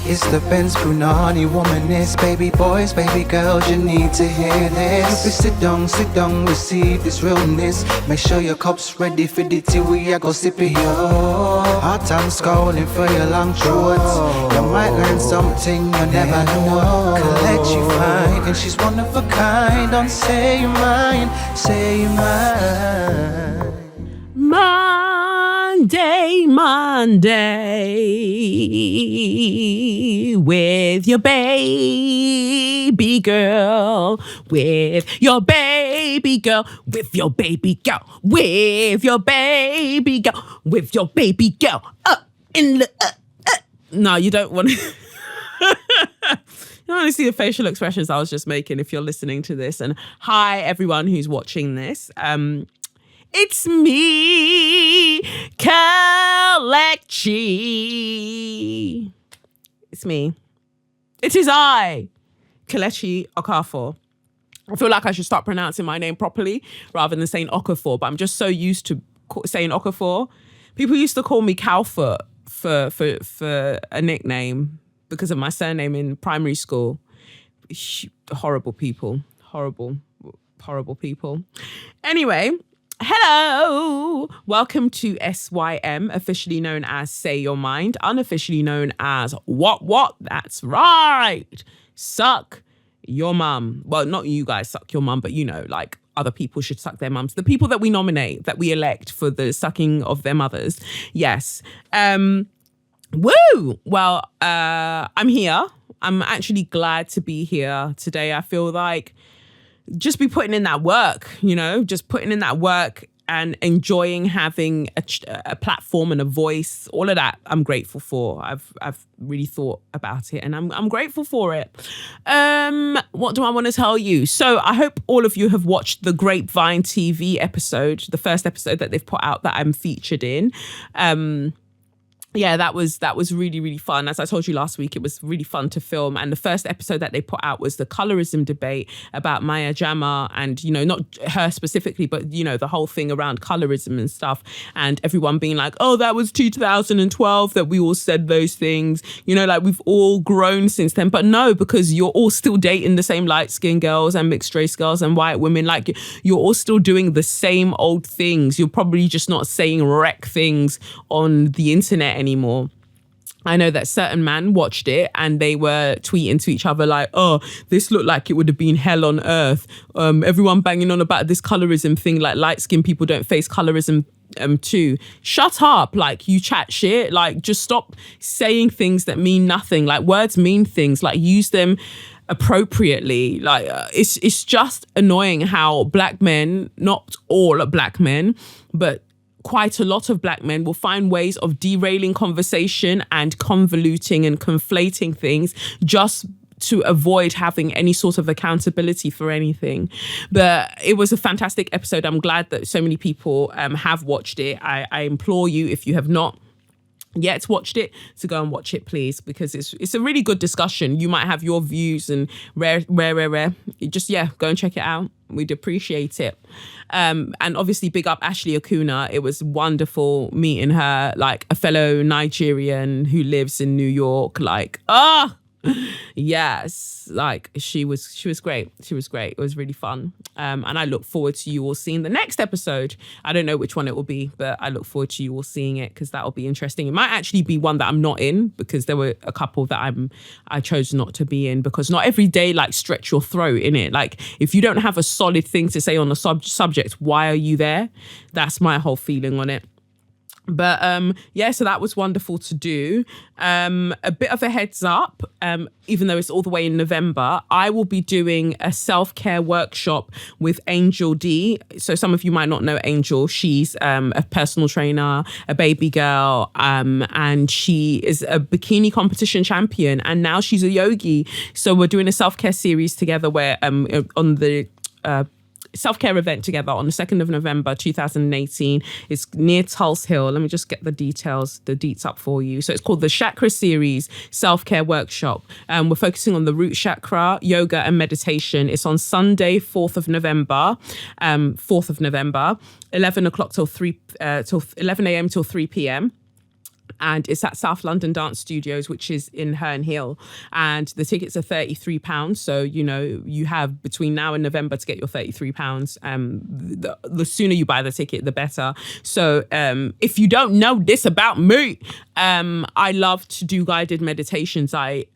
It's the Benz Brunani womanist. Baby boys, baby girls, you need to hear this. Sit down, receive this realness. Make sure your cup's ready for the tea, we are go sip it, yo. Hot time scrolling for your long throats. You might learn something you never know. Collect you fine, and she's one of a kind. Don't say you're mine, say you're mine. Monday, with your baby girl, with your baby girl, with your baby girl, with your baby girl, with your baby girl, up in the No, you don't want to. You don't want to see the facial expressions I was just making if you're listening to this. And hi, everyone who's watching this. It's me, Kelechi. It's me. It is I, Kelechi Okafor. I feel like I should start pronouncing my name properly rather than saying Okafor, but I'm just so used to saying Okafor. People used to call me Cowfoot for a nickname because of my surname in primary school. Horrible people. Horrible people. Anyway, hello. Welcome to SYM, officially known as Say Your Mind, unofficially known as What? That's right. Suck your mum. Well, not you guys suck your mum, but you know, like other people should suck their mums. The people that we nominate, that we elect for the sucking of their mothers. Yes. Woo! Well, I'm here. I'm actually glad to be here today. I feel like just be putting in that work, you know, just putting in that work and enjoying having a platform and a voice, all of that I'm grateful for. I've really thought about it and I'm grateful for it. What do I want to tell you? So I hope all of you have watched the Grapevine TV episode, the first episode that they've put out that I'm featured in. Yeah, that was really, really fun. As I told you last week, it was really fun to film. And the first episode that they put out was the colorism debate about Maya Jama and, you know, not her specifically, but, you know, the whole thing around colorism and stuff. And everyone being like, oh, that was 2012 that we all said those things. You know, like we've all grown since then. But no, because you're all still dating the same light-skinned girls and mixed race girls and white women. Like you're all still doing the same old things. You're probably just not saying wreck things on the internet anymore. I know that certain man watched it and they were tweeting to each other like, oh, this looked like it would have been hell on earth. Everyone banging on about this colorism thing, like light-skinned people don't face colorism too. Shut up. Like, you chat shit. Like, just stop saying things that mean nothing. Like, words mean things. Like, use them appropriately. Like, it's just annoying how black men, not all black men, but quite a lot of black men will find ways of derailing conversation and convoluting and conflating things just to avoid having any sort of accountability for anything. But it was a fantastic episode. I'm glad that so many people have watched it. I implore you, if you have not yet watched it, to go and watch it, please, because it's a really good discussion. You might have your views and rare. Just, go and check it out. We'd appreciate it. And obviously big up Ashley Akuna. It was wonderful meeting her, like a fellow Nigerian who lives in New York. Like, yes, like she was great. She was great. It was really fun. And I look forward to you all seeing the next episode. I don't know which one it will be, but I look forward to you all seeing it because that'll be interesting. It might actually be one that I'm not in because there were a couple that I chose not to be in because not every day like stretch your throat in it. Like if you don't have a solid thing to say on the subject, why are you there? That's my whole feeling on it. But so that was wonderful to do. A bit of a heads up, even though it's all the way in November, I will be doing a self-care workshop with Angel D. So some of you might not know Angel. She's a personal trainer, a baby girl, and she is a bikini competition champion. And now she's a yogi. So we're doing a self-care series together where on the self-care event together on the 2nd of November 2018. It's near Tulse Hill. Let me just get the deets up for you. So it's called the Chakra Series Self-Care Workshop. We're focusing on the root chakra, yoga and meditation. It's on Sunday, 4th of November, 11 o'clock till 11 a.m. till 3 p.m. And it's at South London Dance Studios, which is in Herne Hill. And the tickets are £33. So, you have between now and November to get your £33. The sooner you buy the ticket, the better. So if you don't know this about me, I love to do guided meditations. I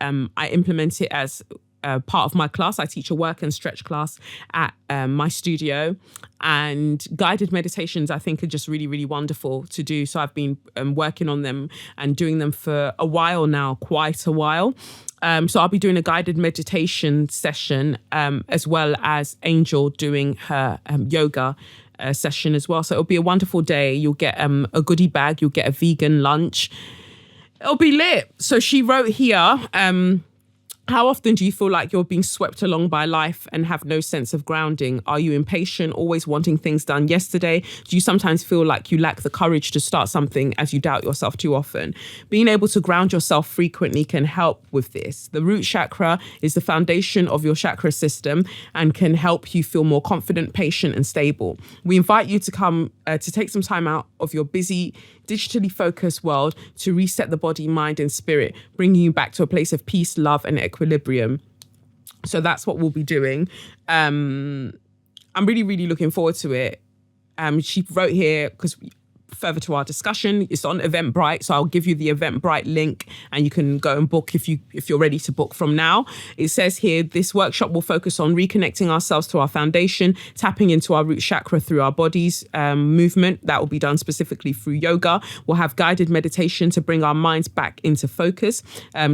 implement it as part of my class. I teach a work and stretch class at my studio, and guided meditations I think are just really, really wonderful to do. So I've been working on them and doing them for a while now, quite a while. So I'll be doing a guided meditation session as well as Angel doing her yoga session as well. So it'll be a wonderful day. You'll get a goodie bag. You'll get a vegan lunch. It'll be lit. So she wrote here, how often do you feel like you're being swept along by life and have no sense of grounding? Are you impatient, always wanting things done yesterday? Do you sometimes feel like you lack the courage to start something as you doubt yourself too often? Being able to ground yourself frequently can help with this. The root chakra is the foundation of your chakra system and can help you feel more confident, patient, and stable. We invite you to come to take some time out of your busy, digitally focused world to reset the body, mind, and spirit, bringing you back to a place of peace, love, and equilibrium. So that's what we'll be doing. I'm really, really looking forward to it. She wrote here, because further to our discussion, it's on Eventbrite, so I'll give you the Eventbrite link and you can go and book if you're ready to book from now. It says here, this workshop will focus on reconnecting ourselves to our foundation, tapping into our root chakra through our body's movement. That will be done specifically through yoga. We'll have guided meditation to bring our minds back into focus,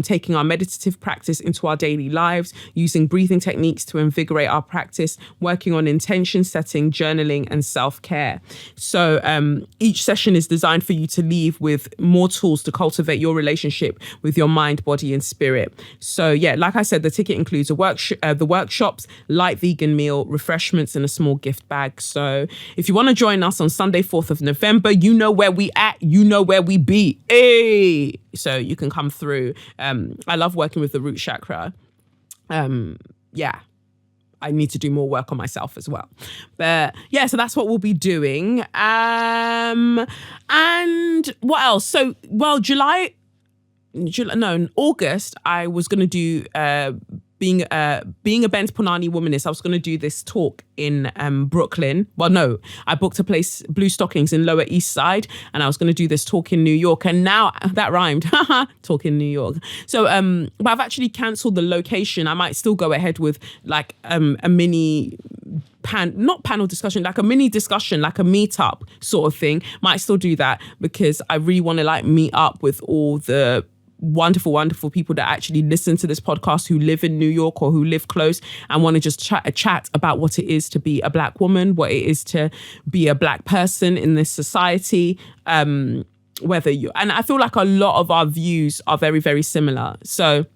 taking our meditative practice into our daily lives, using breathing techniques to invigorate our practice, working on intention setting, journaling, and self-care. So each session is designed for you to leave with more tools to cultivate your relationship with your mind, body, and spirit. So yeah, like I said, the ticket includes the workshops, light vegan meal, refreshments, and a small gift bag. So if you want to join us on Sunday, 4th of November, you know where we at, you know where we be. Hey! So you can come through. I love working with the root chakra. Yeah. I need to do more work on myself as well. But yeah, so that's what we'll be doing. And what else? So, well, August, I was going to do, being a bent Punani womanist, I was going to do this talk in Brooklyn. Well, no, I booked a place, Blue Stockings, in Lower East Side, and I was going to do this talk in New York. And now that rhymed, talk in New York. So, but I've actually cancelled the location. I might still go ahead with like a mini not panel discussion, like a mini discussion, like a meetup sort of thing. Might still do that because I really want to like meet up with all the wonderful people that actually listen to this podcast who live in New York or who live close and want to just chat about what it is to be a Black woman, what it is to be a Black person in this society. And I feel like a lot of our views are very, very similar. So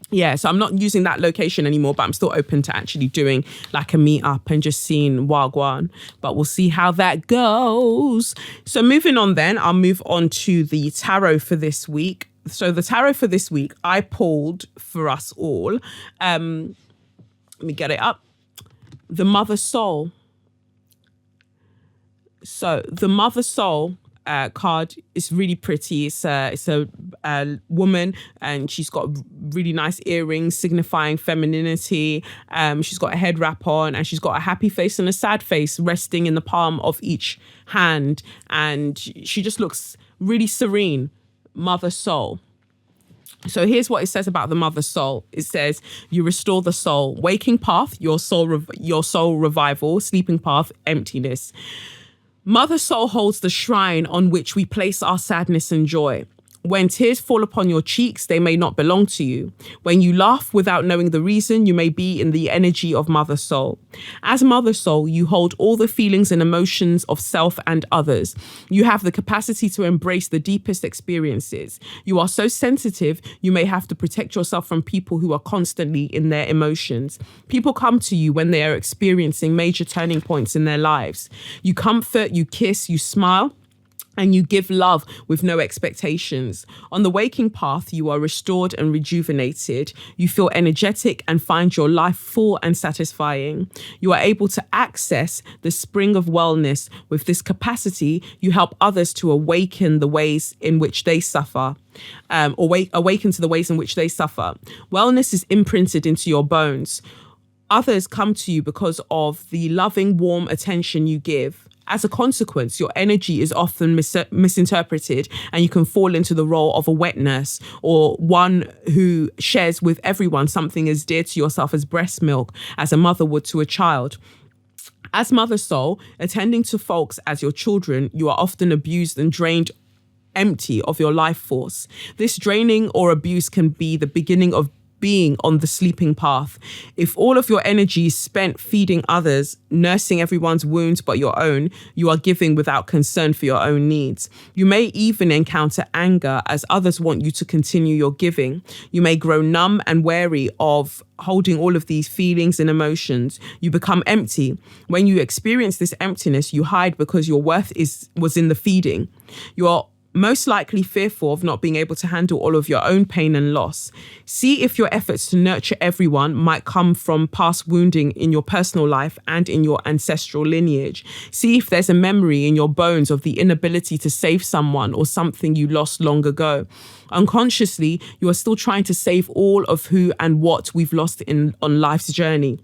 yeah, so I'm not using that location anymore, but I'm still open to actually doing like a meetup and just seeing Wagwan. But we'll see how that goes. So moving on then, I'll move on to the tarot for this week. So the tarot for this week, I pulled for us all. Let me get it up. The Mother Soul. So the Mother Soul card is really pretty. It's a woman, and she's got really nice earrings signifying femininity. She's got a head wrap on, and she's got a happy face and a sad face resting in the palm of each hand. And she just looks really serene. Mother Soul. So here's what it says about the Mother Soul. It says, you restore the soul. Waking path, your soul revival. Sleeping path, emptiness. Mother Soul holds the shrine on which we place our sadness and joy. When tears fall upon your cheeks, they may not belong to you. When you laugh without knowing the reason, you may be in the energy of Mother Soul. As Mother Soul, you hold all the feelings and emotions of self and others. You have the capacity to embrace the deepest experiences. You are so sensitive, you may have to protect yourself from people who are constantly in their emotions. People come to you when they are experiencing major turning points in their lives. You comfort, you kiss, you smile, and you give love with no expectations. On the waking path, you are restored and rejuvenated. You feel energetic and find your life full and satisfying. You are able to access the spring of wellness. With this capacity, you help others to awaken the ways in which they suffer. Awaken to the ways in which they suffer. Wellness is imprinted into your bones. Others come to you because of the loving, warm attention you give. As a consequence, your energy is often misinterpreted, and you can fall into the role of a wet nurse, or one who shares with everyone something as dear to yourself as breast milk, as a mother would to a child. As Mother Soul, attending to folks as your children, you are often abused and drained empty of your life force. This draining or abuse can be the beginning of being on the sleeping path. If all of your energy is spent feeding others, nursing everyone's wounds but your own, you are giving without concern for your own needs. You may even encounter anger as others want you to continue your giving. You may grow numb and wary of holding all of these feelings and emotions. You become empty. When you experience this emptiness, you hide because your worth was in the feeding. You are most likely fearful of not being able to handle all of your own pain and loss. See if your efforts to nurture everyone might come from past wounding in your personal life and in your ancestral lineage. See if there's a memory in your bones of the inability to save someone or something you lost long ago. Unconsciously, you are still trying to save all of who and what we've lost on life's journey.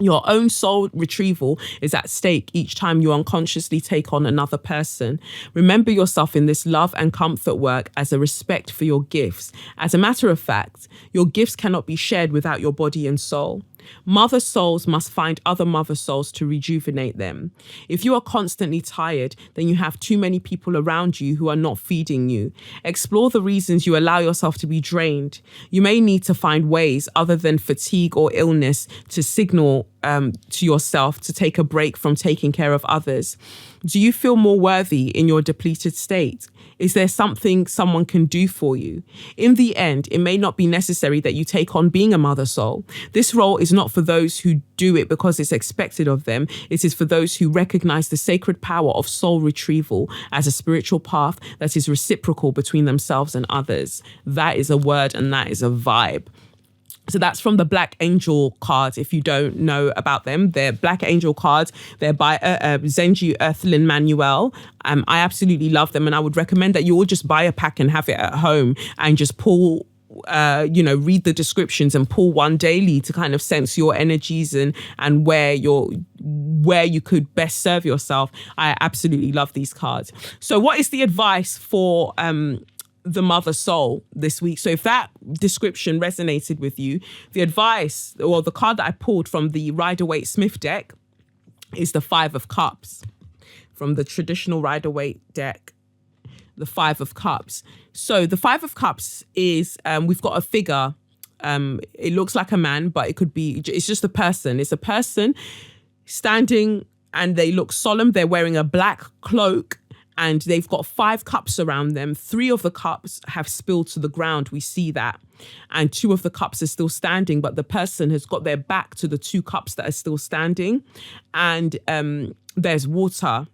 Your own soul retrieval is at stake each time you unconsciously take on another person. Remember yourself in this love and comfort work as a respect for your gifts. As a matter of fact, your gifts cannot be shared without your body and soul. Mother souls must find other mother souls to rejuvenate them. If you are constantly tired, then you have too many people around you who are not feeding you. Explore the reasons you allow yourself to be drained. You may need to find ways other than fatigue or illness to signal to yourself to take a break from taking care of others. Do you feel more worthy in your depleted state? Is there something someone can do for you? In the end, it may not be necessary that you take on being a mother soul. This role is not for those who do it because it's expected of them. It is for those who recognize the sacred power of soul retrieval as a spiritual path that is reciprocal between themselves and others. That is a word and that is a vibe. So that's from the Black Angel cards. If you don't know about them, they're Black Angel cards. They're by Zenji Earthlyn Manuel. I absolutely love them, and I would recommend that you all just buy a pack and have it at home and just pull, read the descriptions and pull one daily to kind of sense your energies and where you could best serve yourself. I absolutely love these cards. So what is the advice for the mother soul this week? So if that description resonated with you, the advice or the card that I pulled from the Rider-Waite Smith deck is the 5 of Cups. From the traditional Rider-Waite deck, the 5 of Cups. So the 5 of Cups is, we've got a figure. It looks like a man, but it's just a person. It's a person standing and they look solemn. They're wearing a black cloak, and they've got 5 cups around them. 3 of the cups have spilled to the ground. We see that. And 2 of the cups are still standing, but the person has got their back to the 2 cups that are still standing. And there's water.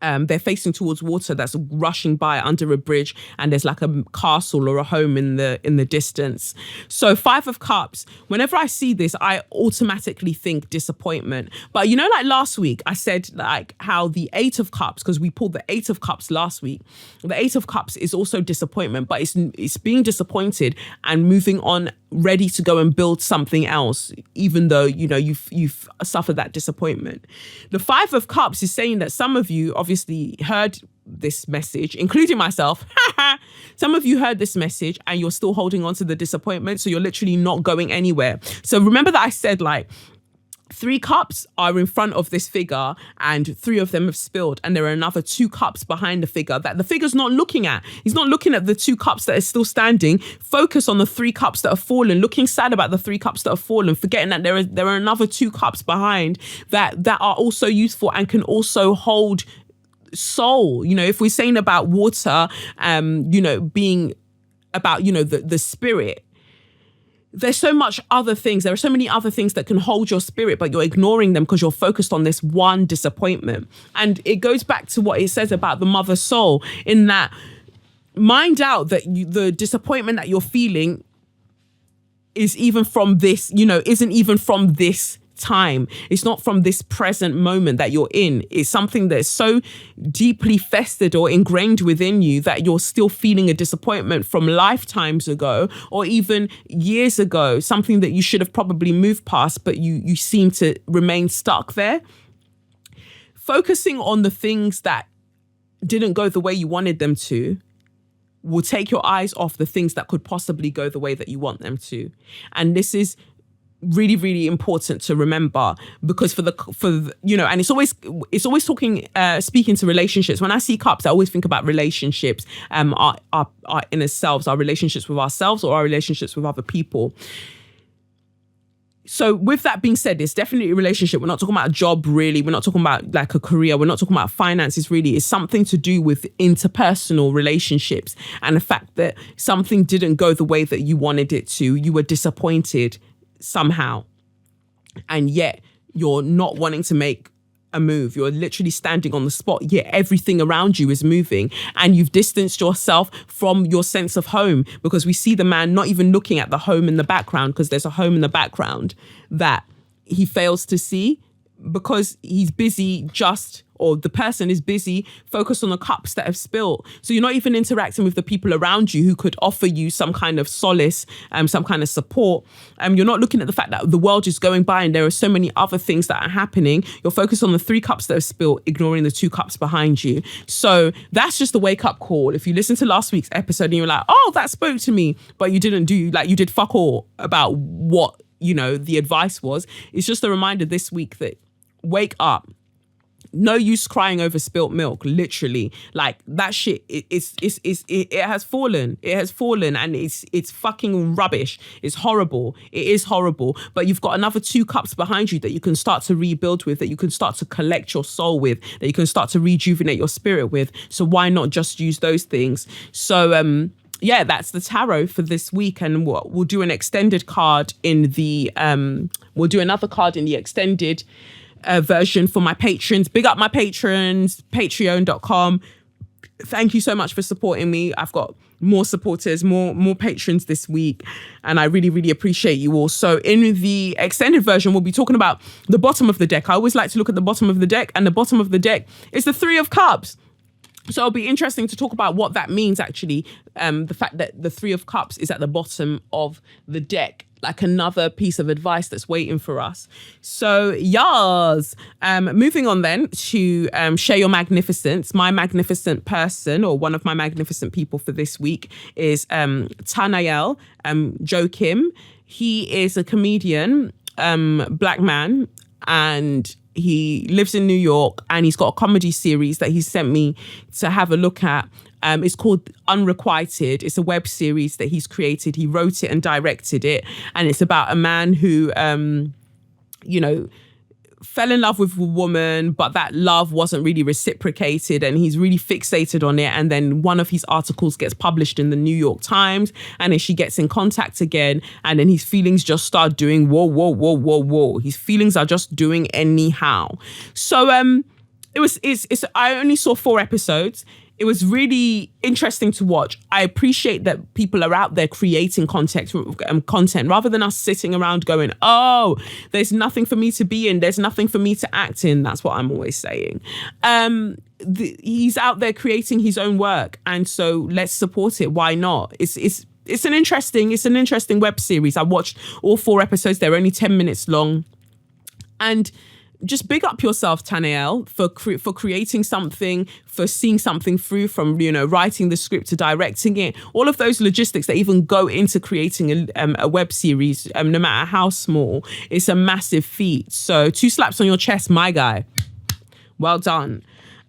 They're facing towards water that's rushing by under a bridge, and there's like a castle or a home in the distance. So 5 of Cups, whenever I see this, I automatically think disappointment. But like last week, I said like how the 8 of Cups, because we pulled the 8 of Cups last week, the 8 of Cups is also disappointment, but it's being disappointed and moving on, ready to go and build something else, even though you've suffered that disappointment. The 5 of Cups is saying that some of you obviously heard this message, including myself. Some of you heard this message and you're still holding on to the disappointment, so you're literally not going anywhere. So remember that I said like 3 cups are in front of this figure and 3 of them have spilled, and there are another 2 cups behind the figure that the figure's not looking at. He's not looking at the 2 cups that are still standing. Focus on the 3 cups that have fallen, looking sad about the 3 cups that have fallen, forgetting that there are another 2 cups behind that are also useful and can also hold soul. If we're saying about water, being about, the spirit, there's so much other things. There are so many other things that can hold your spirit, but you're ignoring them because you're focused on this one disappointment. And it goes back to what it says about the mother soul, in that mind out that the disappointment that you're feeling is even from this, isn't even from this time. It's not from this present moment that you're in. It's something that's so deeply festered or ingrained within you that you're still feeling a disappointment from lifetimes ago or even years ago, something that you should have probably moved past, but you seem to remain stuck there. Focusing on the things that didn't go the way you wanted them to will take your eyes off the things that could possibly go the way that you want them to. And this is really, really important to remember, because and it's always speaking to relationships. When I see cups, I always think about relationships, our inner selves, our relationships with ourselves or our relationships with other people. So with that being said, it's definitely a relationship. We're not talking about a job, really. We're not talking about like a career. We're not talking about finances, really. It's something to do with interpersonal relationships and the fact that something didn't go the way that you wanted it to. You were disappointed somehow, and yet you're not wanting to make a move. You're literally standing on the spot, yet everything around you is moving, and you've distanced yourself from your sense of home, because we see the man not even looking at the home in the background, because there's a home in the background that he fails to see because he's busy or the person is busy focused on the cups that have spilled. So you're not even interacting with the people around you who could offer you some kind of solace, some kind of support. You're not looking at the fact that the world is going by and there are so many other things that are happening. You're focused on the 3 cups that have spilled, ignoring the 2 cups behind you. So that's just a wake up call. If you listen to last week's episode and you're like, oh, that spoke to me, but you did fuck all about what, the advice was. It's just a reminder this week that wake up. No use crying over spilt milk, literally. Like that shit, it has fallen. It has fallen, and it's fucking rubbish. It's horrible. It is horrible. But you've got another 2 cups behind you that you can start to rebuild with, that you can start to collect your soul with, that you can start to rejuvenate your spirit with. So why not just use those things? So that's the tarot for this week, and we'll do an extended card in the we'll do another card in the extended version for my patrons. Big up my patrons, patreon.com. Thank you so much for supporting me. I've got more supporters, more patrons this week, and I really, really appreciate you all. So in the extended version, we'll be talking about the bottom of the deck. I always like to look at the bottom of the deck, and the bottom of the deck is the 3 of Cups. So it'll be interesting to talk about what that means, actually. The fact that the 3 of Cups is at the bottom of the deck, like another piece of advice that's waiting for us. So, yas. Moving on then to share your magnificence. My magnificent person, or one of my magnificent people for this week, is Tanael Joe Kim. He is a comedian, black man, and he lives in New York, and he's got a comedy series that he sent me to have a look at. It's called Unrequited. It's a web series that he's created. He wrote it and directed it. And it's about a man who, fell in love with a woman, but that love wasn't really reciprocated, and he's really fixated on it. And then one of his articles gets published in the New York Times, and then she gets in contact again, and then his feelings just start doing whoa, whoa, whoa, whoa, whoa. His feelings are just doing anyhow. So I only saw 4 episodes. It was really interesting to watch. I appreciate that people are out there creating content rather than us sitting around going, oh, there's nothing for me to be in. There's nothing for me to act in. That's what I'm always saying. He's out there creating his own work. And so let's support it. Why not? It's an interesting web series. I watched all 4 episodes. They're only 10 minutes long. And just big up yourself, Tanael, for creating something, for seeing something through, from writing the script to directing it. All of those logistics that even go into creating a web series, no matter how small, it's a massive feat. So 2 slaps on your chest, my guy. Well done.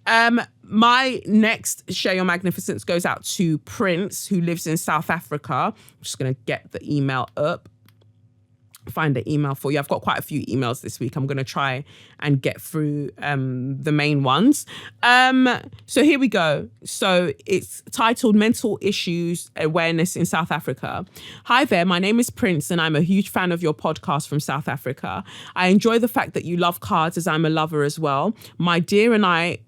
My next Share Your Magnificence goes out to Prince, who lives in South Africa. I'm just going to get the email up. find the email for you. I've got quite a few emails this week. I'm going to try and get through the main ones. So here we go. So it's titled Mental Issues Awareness in South Africa. Hi there, my name is Prince and I'm a huge fan of your podcast from South Africa. I enjoy the fact that you love cards as I'm a lover as well. My dear, I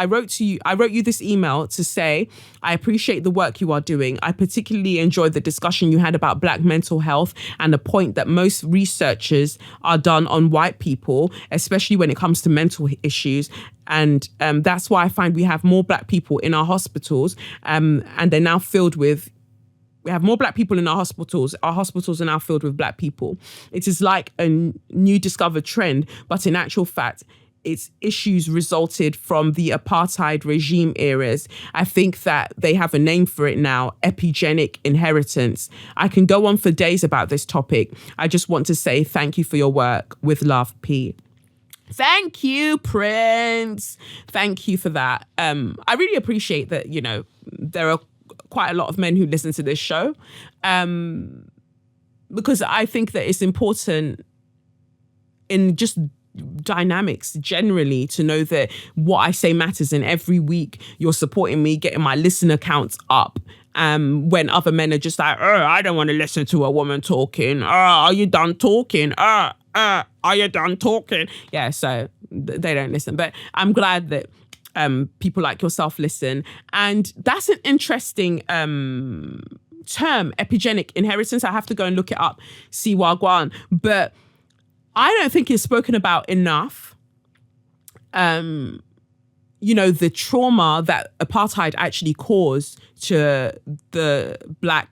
wrote you this email to say, I appreciate the work you are doing. I particularly enjoyed the discussion you had about Black mental health and the point that most researchers are done on white people, especially when it comes to mental issues. And that's why I find we have more Black people in our hospitals and they're now filled with we have more Black people in our hospitals. Our hospitals are now filled with Black people. It is like a new discovered trend, but in actual fact, its issues resulted from the apartheid regime eras. I think that they have a name for it now, epigenetic inheritance. I can go on for days about this topic. I just want to say thank you for your work. With love, P. Thank you, Prince. Thank you for that. I really appreciate that, there are quite a lot of men who listen to this show because I think that it's important in just dynamics generally to know that what I say matters, and every week you're supporting me getting my listener counts up when other men are just like, I don't want to listen to a woman talking. Are you done talking? Are you done talking? Yeah, so they don't listen, but I'm glad that people like yourself listen. And that's an interesting term, epigenetic inheritance. I have to go and look it up, see Wagwan, but I don't think it's spoken about enough. The trauma that apartheid actually caused to the Black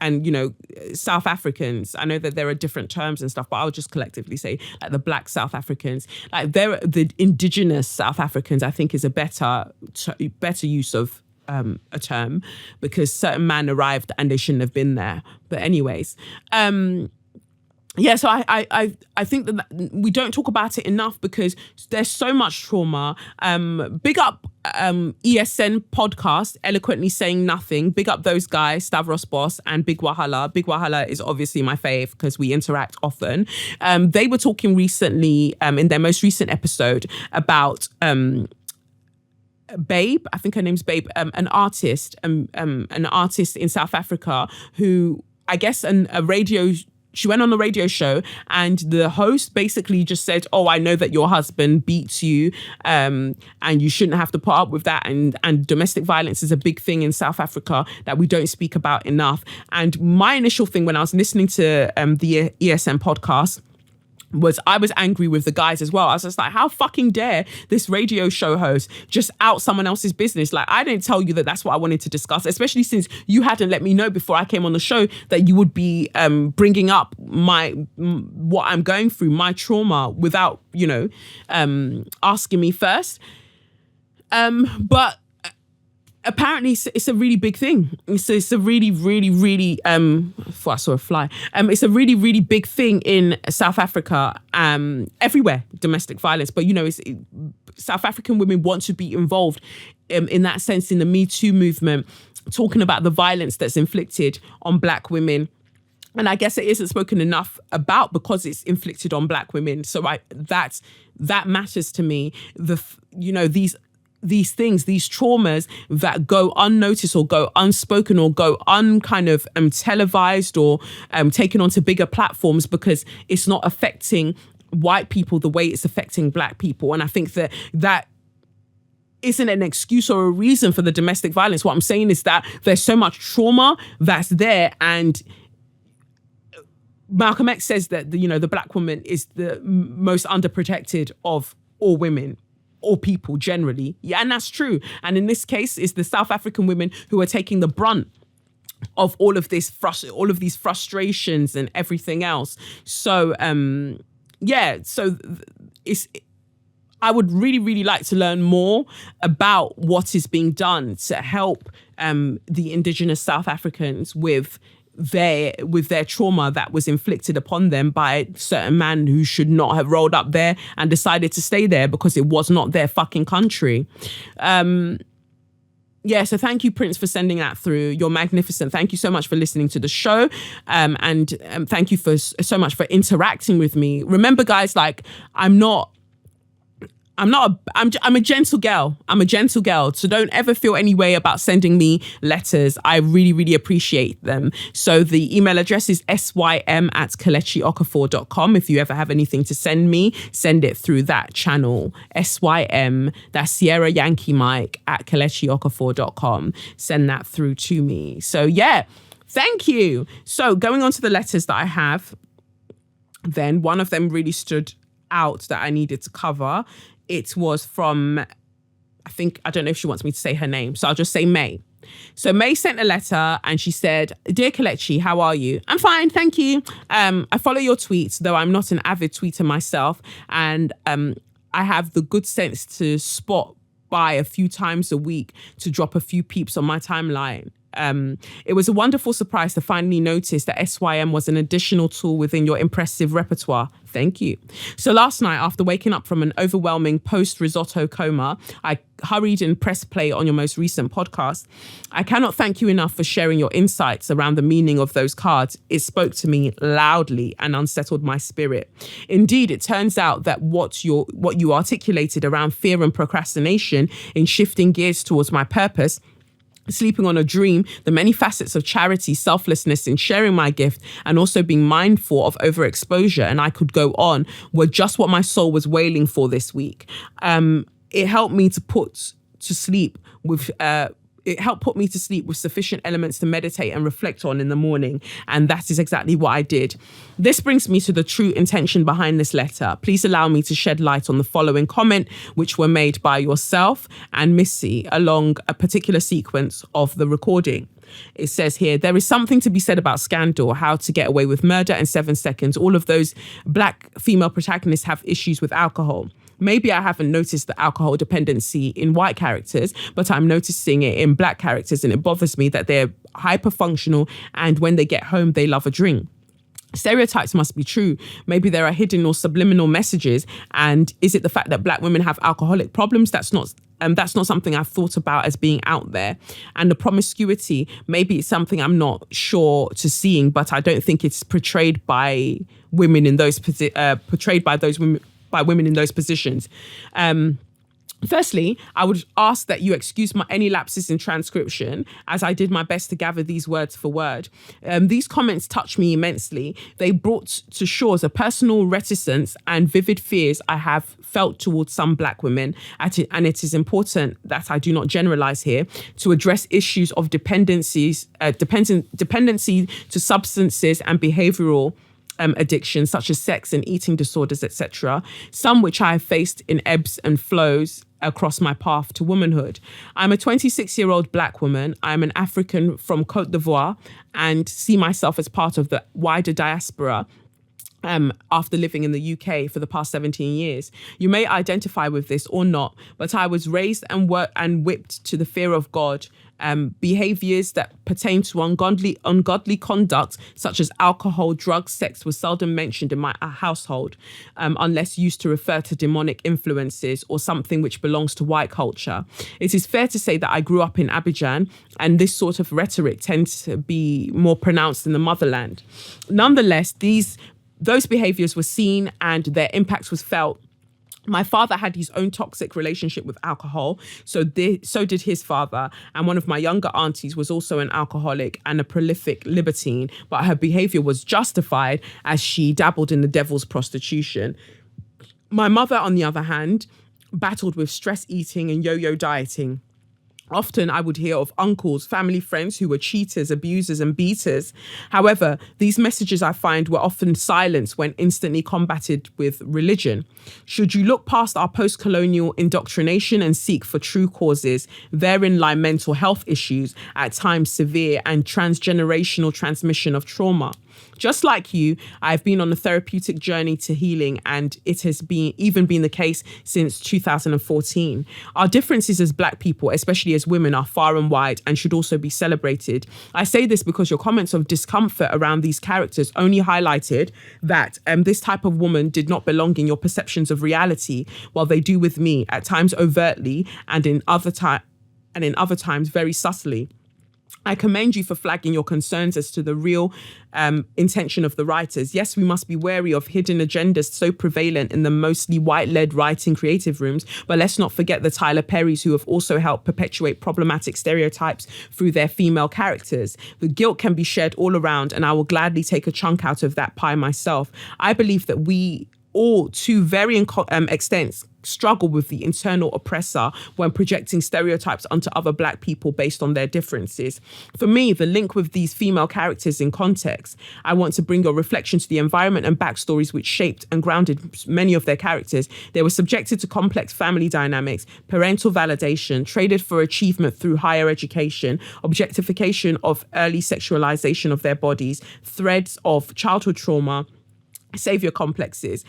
and, South Africans. I know that there are different terms and stuff, but I'll just collectively say like the Black South Africans, like the indigenous South Africans, I think is a better use of a term, because certain men arrived and they shouldn't have been there. But anyways, yeah, so I think that we don't talk about it enough because there's so much trauma. Big up ESN podcast, Eloquently Saying Nothing. Big up those guys, Stavros Boss and Big Wahala. Big Wahala is obviously my fave because we interact often. They were talking recently in their most recent episode about Babe, I think her name's Babe, an artist in South Africa who, I guess, she went on a radio show and the host basically just said, I know that your husband beats you and you shouldn't have to put up with that. And domestic violence is a big thing in South Africa that we don't speak about enough. And my initial thing when I was listening to the ESM podcast was I was angry with the guys as well. I was just like, how fucking dare this radio show host just out someone else's business? Like, I didn't tell you that that's what I wanted to discuss, especially since you hadn't let me know before I came on the show that you would be bringing up what I'm going through, my trauma, without, asking me first. But apparently it's a really big thing. It's a really, really, really, I saw a fly. It's a really, really big thing in South Africa, everywhere, domestic violence. But, South African women want to be involved in that sense in the Me Too movement, talking about the violence that's inflicted on Black women. And I guess it isn't spoken enough about because it's inflicted on Black women. So that matters to me. These things, these traumas that go unnoticed or go unspoken or go televised or taken onto bigger platforms because it's not affecting white people the way it's affecting Black people. And I think that isn't an excuse or a reason for the domestic violence. What I'm saying is that there's so much trauma that's there, and Malcolm X says that the Black woman is the most underprotected of all women or people generally. Yeah, and that's true. And in this case, it's the South African women who are taking the brunt of all of these frustrations and everything else. So, I would really, really like to learn more about what is being done to help the indigenous South Africans with their trauma that was inflicted upon them by certain men who should not have rolled up there and decided to stay there because it was not their fucking country. Yeah, so thank you, Prince, for sending that through. You're magnificent. Thank you so much for listening to the show. And thank you for so much for interacting with me. Remember, guys, like, I'm a gentle girl. I'm a gentle girl. So don't ever feel any way about sending me letters. I really, really appreciate them. So the email address is sym@kelechiokafor.com. If you ever have anything to send me, send it through that channel. SYM, that's Sierra Yankee Mike at kelechiokafor.com. Send that through to me. So yeah, thank you. So going on to the letters that I have, then one of them really stood out that I needed to cover. It was from, I don't know if she wants me to say her name, so I'll just say May. So May sent a letter and she said, "Dear Kelechi, how are you? I'm fine, thank you. I follow your tweets, though I'm not an avid tweeter myself. And I have the good sense to spot by a few times a week to drop a few peeps on my timeline. It was a wonderful surprise to finally notice that SYM was an additional tool within your impressive repertoire. Thank you. So last night, after waking up from an overwhelming post-risotto coma, I hurried and pressed play on your most recent podcast. I cannot thank you enough for sharing your insights around the meaning of those cards. It spoke to me loudly and unsettled my spirit. Indeed, it turns out that what you articulated around fear and procrastination in shifting gears towards my purpose, sleeping on a dream, the many facets of charity, selflessness in sharing my gift, and also being mindful of overexposure, and I could go on, were just what my soul was wailing for this week. It helped me to put me to sleep with sufficient elements to meditate and reflect on in the morning. And that is exactly what I did. This brings me to the true intention behind this letter. Please allow me to shed light on the following comment, which were made by yourself and Missy along a particular sequence of the recording. It says here, there is something to be said about Scandal, How to Get Away with Murder in 7 Seconds. All of those black female protagonists have issues with alcohol. Maybe I haven't noticed the alcohol dependency in white characters, but I'm noticing it in black characters, and it bothers me that they're hyper-functional and when they get home, they love a drink. Stereotypes must be true. Maybe there are hidden or subliminal messages. And is it the fact that black women have alcoholic problems? That's not something I've thought about as being out there. And the promiscuity, maybe it's something I'm not sure to seeing, but I don't think it's portrayed by women in those women in those positions. Firstly, I would ask that you excuse any lapses in transcription, as I did my best to gather these words for word. These comments touched me immensely. They brought to shores a personal reticence and vivid fears I have felt towards some black women. And it is important that I do not generalize here to address issues of dependency to substances and behavioral addictions such as sex and eating disorders, etc., some which I have faced in ebbs and flows across my path to womanhood. I'm a 26-year-old black woman. I'm an African from Côte d'Ivoire and see myself as part of the wider diaspora after living in the UK for the past 17 years. You may identify with this or not, but I was raised and whipped to the fear of God. Behaviors that pertain to ungodly conduct, such as alcohol, drugs, sex, was seldom mentioned in my household, unless used to refer to demonic influences or something which belongs to white culture. It is fair to say that I grew up in Abidjan, and this sort of rhetoric tends to be more pronounced in the motherland. Nonetheless, those behaviors were seen and their impact was felt. My father had his own toxic relationship with alcohol, so did his father. And one of my younger aunties was also an alcoholic and a prolific libertine, but her behavior was justified as she dabbled in the devil's prostitution. My mother, on the other hand, battled with stress eating and yo-yo dieting. Often I would hear of uncles, family friends who were cheaters, abusers, and beaters. However, these messages I find were often silenced when instantly combated with religion. Should you look past our post-colonial indoctrination and seek for true causes, therein lie mental health issues, at times severe, and transgenerational transmission of trauma. Just like you, I've been on a therapeutic journey to healing, and it has been the case since 2014. Our differences as black people, especially as women, are far and wide and should also be celebrated. I say this because your comments of discomfort around these characters only highlighted that this type of woman did not belong in your perceptions of reality, while they do with me, at times overtly and in other times and in other times very subtly. I commend you for flagging your concerns as to the real intention of the writers. Yes, we must be wary of hidden agendas so prevalent in the mostly white-led writing creative rooms, but let's not forget the Tyler Perrys who have also helped perpetuate problematic stereotypes through their female characters. The guilt can be shared all around, and I will gladly take a chunk out of that pie myself. I believe that we all, to varying extents, struggle with the internal oppressor when projecting stereotypes onto other Black people based on their differences. For me, the link with these female characters in context, I want to bring your reflection to the environment and backstories which shaped and grounded many of their characters. They were subjected to complex family dynamics, parental validation, traded for achievement through higher education, objectification of early sexualization of their bodies, threads of childhood trauma, savior complexes,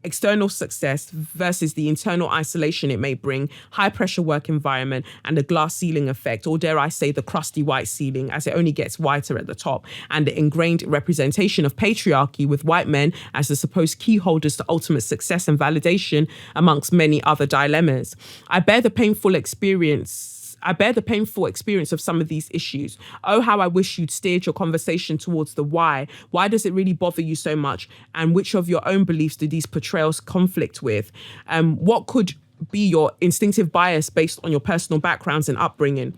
external success versus the internal isolation it may bring, high pressure work environment, and the glass ceiling effect, or dare I say the crusty white ceiling, as it only gets whiter at the top, and the ingrained representation of patriarchy with white men as the supposed key holders to ultimate success and validation, amongst many other dilemmas. I bear the painful experience of some of these issues. Oh, how I wish you'd steered your conversation towards the why. Why does it really bother you so much? And which of your own beliefs do these portrayals conflict with? What could be your instinctive bias based on your personal backgrounds and upbringing?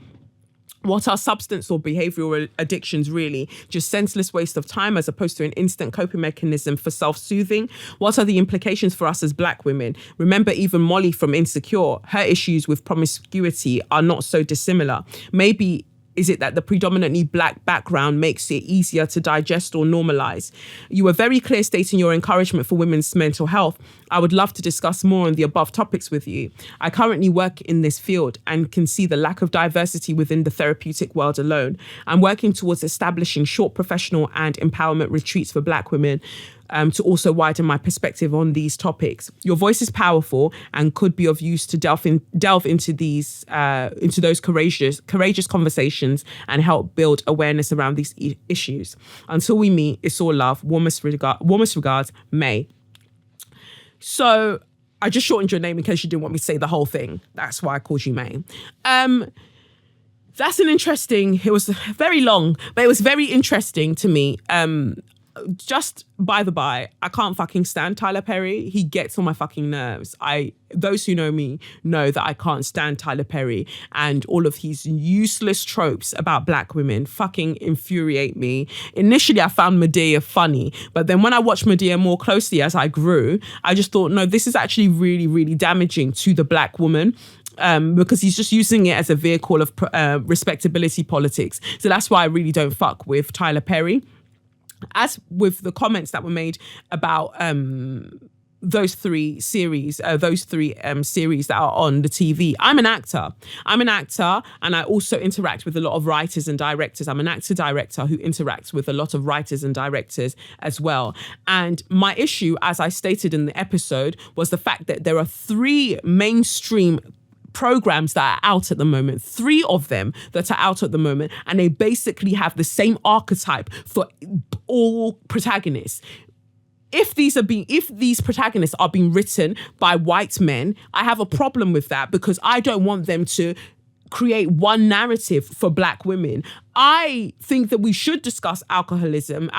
What are substance or behavioral addictions really? Just senseless waste of time as opposed to an instant coping mechanism for self-soothing? What are the implications for us as Black women? Remember even Molly from Insecure, her issues with promiscuity are not so dissimilar. Maybe is it that the predominantly Black background makes it easier to digest or normalize? You were very clear stating your encouragement for women's mental health. I would love to discuss more on the above topics with you. I currently work in this field and can see the lack of diversity within the therapeutic world alone. I'm working towards establishing short professional and empowerment retreats for Black women to also widen my perspective on these topics. Your voice is powerful and could be of use to delve into those courageous conversations and help build awareness around these issues. Until we meet, it's all love. Warmest regards, May. So I just shortened your name in case you didn't want me to say the whole thing. That's why I called you May. That's an interesting, it was very long, but it was very interesting to me. Just by the by, I can't fucking stand Tyler Perry. He gets on my fucking nerves. Those who know me know that I can't stand Tyler Perry, and all of his useless tropes about Black women fucking infuriate me. Initially, I found Medea funny, but then when I watched Medea more closely as I grew, I just thought, no, this is actually really, really damaging to the Black woman. Because he's just using it as a vehicle of respectability politics. So that's why I really don't fuck with Tyler Perry. As with the comments that were made about those three series that are on the TV. I'm an actor and I also interact with a lot of writers and directors. I'm an actor-director who interacts with a lot of writers and directors as well. And my issue, as I stated in the episode, was the fact that there are 3 mainstream programs that are out at the moment, 3 of them that are out at the moment, and they basically have the same archetype for all protagonists. If these protagonists are being written by white men, I have a problem with that because I don't want them to create one narrative for Black women. I think that we should discuss alcoholism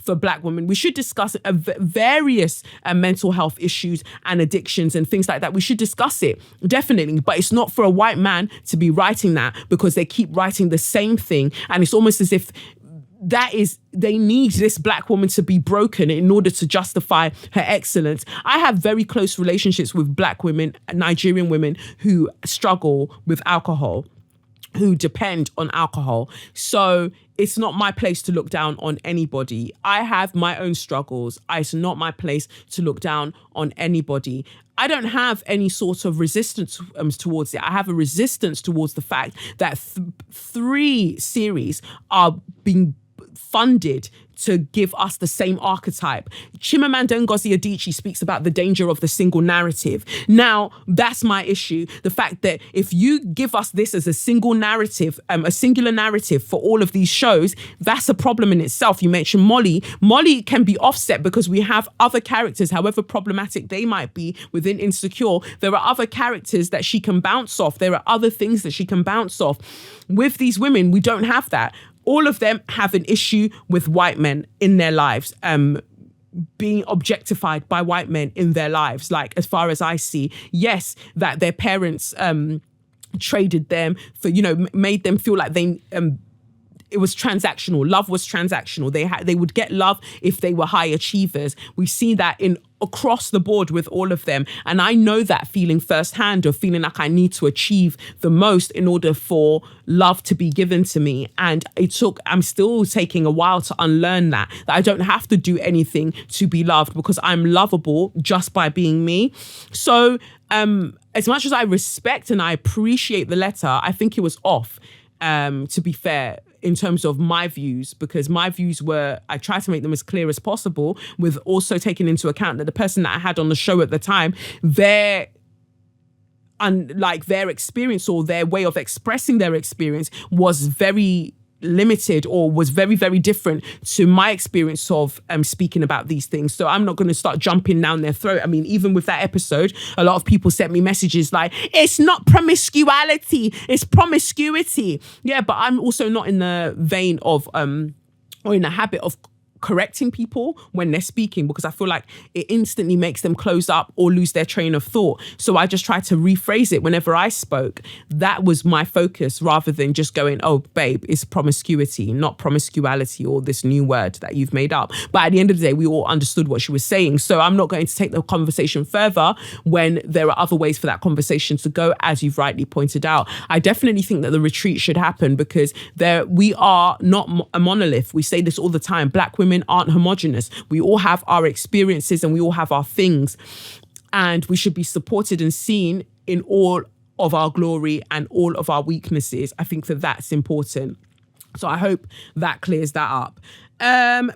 for Black women. We should discuss various mental health issues and addictions and things like that. We should discuss it, definitely. But it's not for a white man to be writing that because they keep writing the same thing. And it's almost as if they need this Black woman to be broken in order to justify her excellence. I have very close relationships with Black women, Nigerian women who struggle with alcohol, who depend on alcohol. So it's not my place to look down on anybody. I have my own struggles. It's not my place to look down on anybody. I don't have any sort of resistance towards it. I have a resistance towards the fact that 3 series are being funded to give us the same archetype. Chimamanda Ngozi Adichie speaks about the danger of the single narrative. Now, that's my issue. The fact that if you give us this as a single narrative, a singular narrative for all of these shows, that's a problem in itself. You mentioned Molly. Molly can be offset because we have other characters, however problematic they might be within Insecure. There are other characters that she can bounce off. There are other things that she can bounce off. With these women, we don't have that. All of them have an issue with white men in their lives, being objectified by white men in their lives. Like, as far as I see, yes, that their parents traded them for, made them feel like it was transactional. Love was transactional. They would get love if they were high achievers. We see that across the board with all of them. And I know that feeling firsthand of feeling like I need to achieve the most in order for love to be given to me. And I'm still taking a while to unlearn that I don't have to do anything to be loved because I'm lovable just by being me. So as much as I respect and I appreciate the letter, I think it was off, to be fair, in terms of my views, because my views I tried to make them as clear as possible, with also taking into account that the person that I had on the show at the time, their experience or their way of expressing their experience was very limited or was very, very different to my experience of speaking about these things. So I'm not going to start jumping down their throat. I mean, even with that episode, a lot of people sent me messages like, it's not promiscuity, it's promiscuity. Yeah, but I'm also not in the vein of or in the habit of correcting people when they're speaking, because I feel like it instantly makes them close up or lose their train of thought. So I just try to rephrase it whenever I spoke. That was my focus, rather than just going, oh, babe, it's promiscuity, not promiscuality, or this new word that you've made up. But at the end of the day, we all understood what she was saying. So I'm not going to take the conversation further when there are other ways for that conversation to go, as you've rightly pointed out. I definitely think that the retreat should happen, because we are not a monolith. We say this all the time. Black women aren't homogenous. We all have our experiences and we all have our things, and we should be supported and seen in all of our glory and all of our weaknesses. I think that that's important. So I hope that clears that up.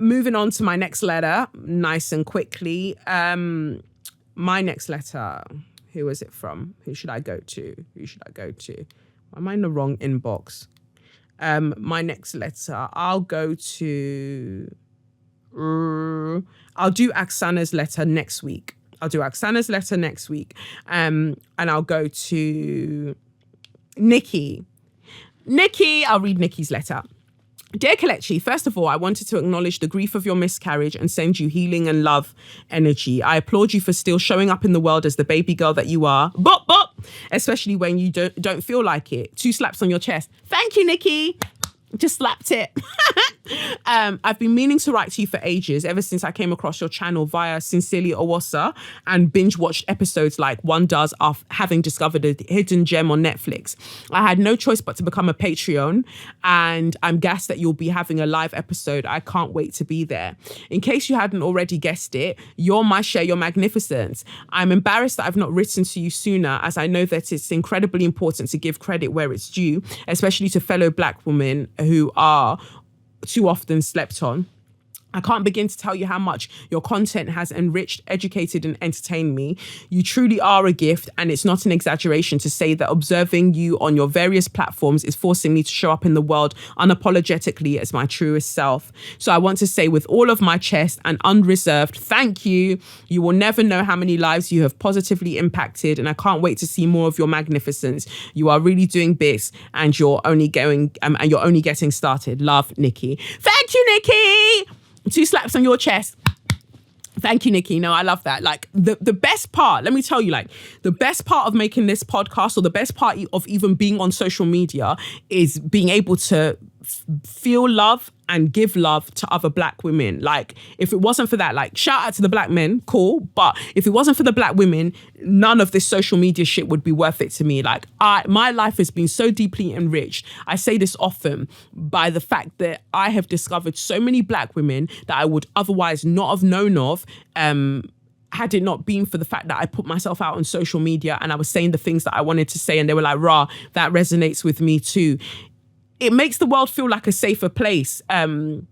Moving on to my next letter, nice and quickly. My next letter, who was it from? Who should I go to? Am I in the wrong inbox? My next letter, I'll go to... I'll do Aksana's letter next week. And I'll go to Nikki. I'll read Nikki's letter. Dear Kelechi, first of all, I wanted to acknowledge the grief of your miscarriage and send you healing and love energy. I applaud you for still showing up in the world as the baby girl that you are, especially when you don't feel like it. 2 slaps on your chest. Thank you, Nikki. Just slapped it. I've been meaning to write to you for ages, ever since I came across your channel via Sincerely Owasa and binge watched episodes like one does after having discovered a hidden gem on Netflix. I had no choice but to become a Patreon, and I'm gassed that you'll be having a live episode. I can't wait to be there. In case you hadn't already guessed it, you're my share, your magnificence. I'm embarrassed that I've not written to you sooner, as I know that it's incredibly important to give credit where it's due, especially to fellow Black women who are too often slept on. I can't begin to tell you how much your content has enriched, educated, and entertained me. You truly are a gift, and it's not an exaggeration to say that observing you on your various platforms is forcing me to show up in the world unapologetically as my truest self. So I want to say with all of my chest and unreserved, thank you. You will never know how many lives you have positively impacted, and I can't wait to see more of your magnificence. You are really doing bits, and you're only getting started. Love, Nikki. Thank you, Nikki. 2 slaps on your chest. Thank you, Nikki. No, I love that. Like the best part, let me tell you, like the best part of making this podcast, or the best part of even being on social media, is being able to feel love and give love to other Black women. Like, if it wasn't for that, like, shout out to the Black men, cool. But if it wasn't for the Black women, none of this social media shit would be worth it to me. Like, my life has been so deeply enriched. I say this often, by the fact that I have discovered so many Black women that I would otherwise not have known of, had it not been for the fact that I put myself out on social media and I was saying the things that I wanted to say, and they were like, rah, that resonates with me too. It makes the world feel like a safer place. And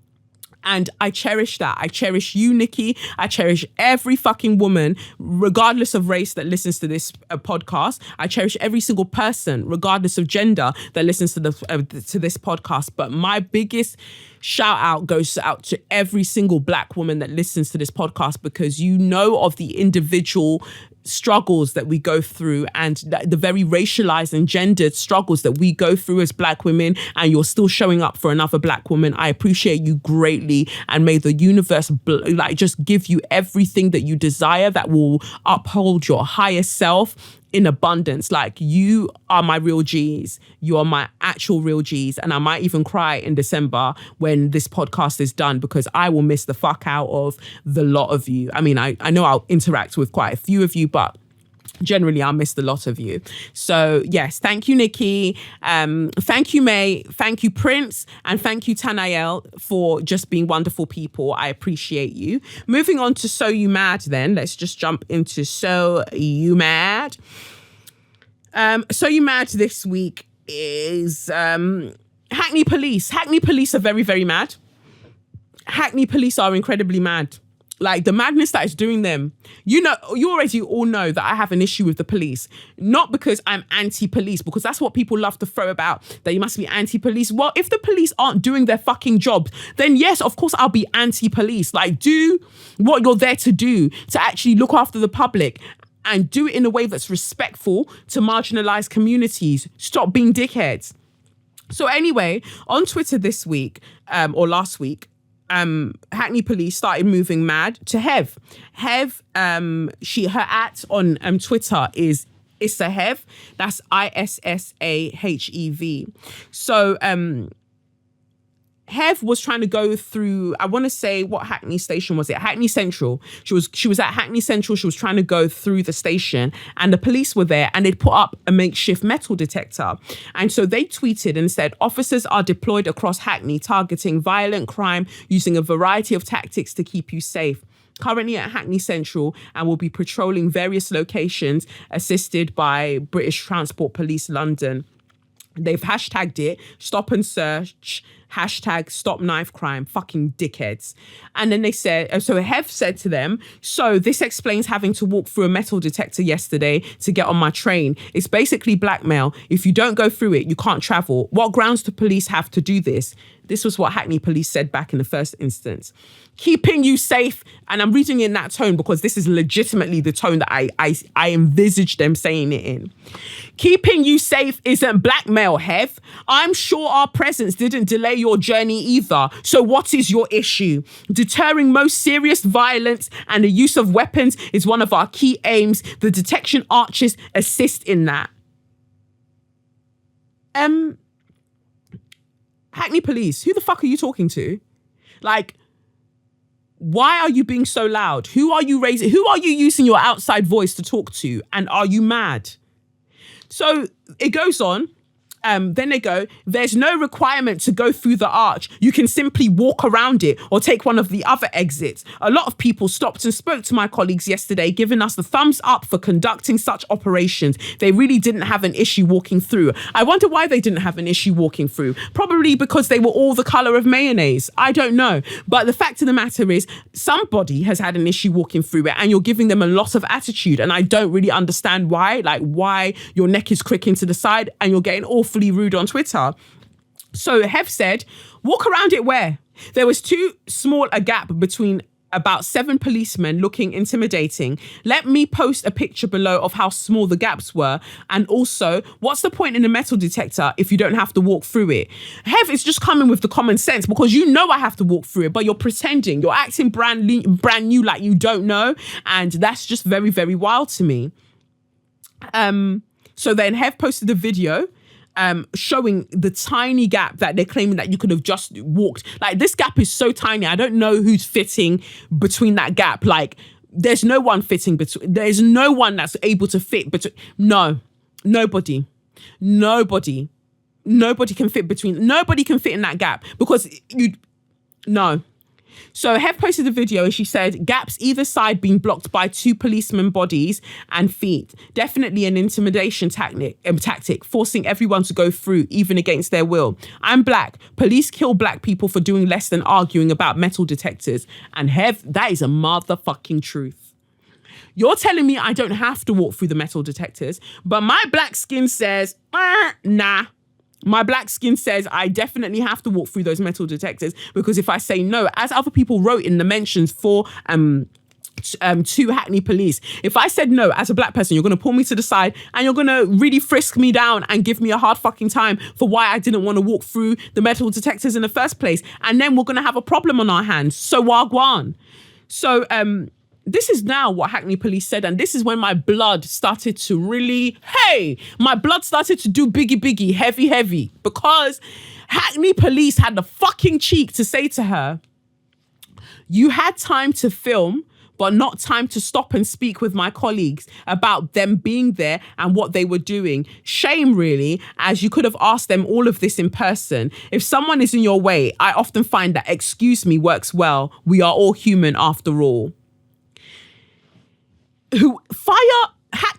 And I cherish that. I cherish you, Nikki. I cherish every fucking woman, regardless of race, that listens to this podcast. I cherish every single person, regardless of gender, that listens to this podcast. But my biggest shout out goes out to every single Black woman that listens to this podcast, because you know of the individual struggles that we go through, and the very racialized and gendered struggles that we go through as Black women, and you're still showing up for another Black woman. I appreciate you greatly, and may the universe just give you everything that you desire that will uphold your higher self in abundance. Like, you are my real G's. You are my actual real G's. And I might even cry in December when this podcast is done, because I will miss the fuck out of the lot of you. I mean, I know I'll interact with quite a few of you, but generally I'll miss the lot of you. So yes, thank you, Nikki. Thank you, May. Thank you, Prince. And thank you, Tanael, for just being wonderful people. I appreciate you. Moving on to So You Mad then. Let's just jump into So You Mad. So You Mad this week is Hackney Police. Hackney Police are very, very mad. Hackney Police are incredibly mad. Like, the madness that is doing them. You know, you already all know that I have an issue with the police. Not because I'm anti-police, because that's what people love to throw about, that you must be anti-police. Well, if the police aren't doing their fucking job, then yes, of course I'll be anti-police. Like, do what you're there to do, to actually look after the public, and do it in a way that's respectful to marginalized communities. Stop being dickheads. So anyway, on Twitter this week, or last week, Hackney Police started moving mad to Hev. Hev, her at on Twitter is Issa Hev. That's ISSAHEV. So Hev was trying to go through, I want to say, what Hackney station was it? Hackney Central. She was at Hackney Central. She was trying to go through the station, and the police were there, and they'd put up a makeshift metal detector. And so they tweeted and said, officers are deployed across Hackney targeting violent crime using a variety of tactics to keep you safe. Currently at Hackney Central, and will be patrolling various locations assisted by British Transport Police London. They've hashtagged it, stop and search, hashtag stop knife crime, fucking dickheads. And then they said, so Hev said to them, so this explains having to walk through a metal detector yesterday to get on my train. It's basically blackmail. If you don't go through it, you can't travel. What grounds do police have to do this? This was what Hackney Police said back in the first instance. Keeping you safe, and I'm reading in that tone because this is legitimately the tone that I envisage them saying it in. Keeping you safe isn't blackmail, Hev. I'm sure our presence didn't delay your journey either. So what is your issue? Deterring most serious violence and the use of weapons is one of our key aims. The detection arches assist in that. Hackney Police, who the fuck are you talking to? Like, why are you being so loud? Who are you raising? Who are you using your outside voice to talk to? And are you mad? So it goes on. Then they go, there's no requirement to go through the arch. You can simply walk around it or take one of the other exits. A lot of people stopped and spoke to my colleagues yesterday, giving us the thumbs up for conducting such operations. They really didn't have an issue walking through. I wonder why they didn't have an issue walking through. Probably because they were all the colour of mayonnaise. I don't know. But the fact of the matter is, somebody has had an issue walking through it, and you're giving them a lot of attitude. And I don't really understand why, like why your neck is cricking to the side and you're getting awfully rude on Twitter. So Hev said, walk around it where? There was too small a gap between about 7 policemen looking intimidating. Let me post a picture below of how small the gaps were. And also, what's the point in a metal detector if you don't have to walk through it? Hev is just coming with the common sense, because you know I have to walk through it, but you're pretending. You're acting brand new like you don't know. And that's just very, very wild to me. So then Hev posted a video showing the tiny gap that they're claiming that you could have just walked. Like, this gap is so tiny. I don't know who's fitting between that gap. Like, there's no one fitting between. There's no one that's able to fit between. No, nobody can fit between. Nobody can fit in that gap, because no. So Hev posted a video and she said, gaps either side being blocked by 2 policemen bodies and feet. Definitely an intimidation tactic, forcing everyone to go through, even against their will. I'm black. Police kill black people for doing less than arguing about metal detectors. And Hev, that is a motherfucking truth. You're telling me I don't have to walk through the metal detectors, but my black skin says, nah. My black skin says I definitely have to walk through those metal detectors, because if I say no, as other people wrote in the mentions for to Hackney Police, if I said no as a black person, you're going to pull me to the side and you're going to really frisk me down and give me a hard fucking time for why I didn't want to walk through the metal detectors in the first place. And then we're going to have a problem on our hands. So wagwan. So, this is now what Hackney Police said, and this is when my blood started to really, my blood started to do biggie, heavy, because Hackney Police had the fucking cheek to say to her, you had time to film, but not time to stop and speak with my colleagues about them being there and what they were doing. Shame, really, as you could have asked them all of this in person. If someone is in your way, I often find that excuse me works well. We are all human after all.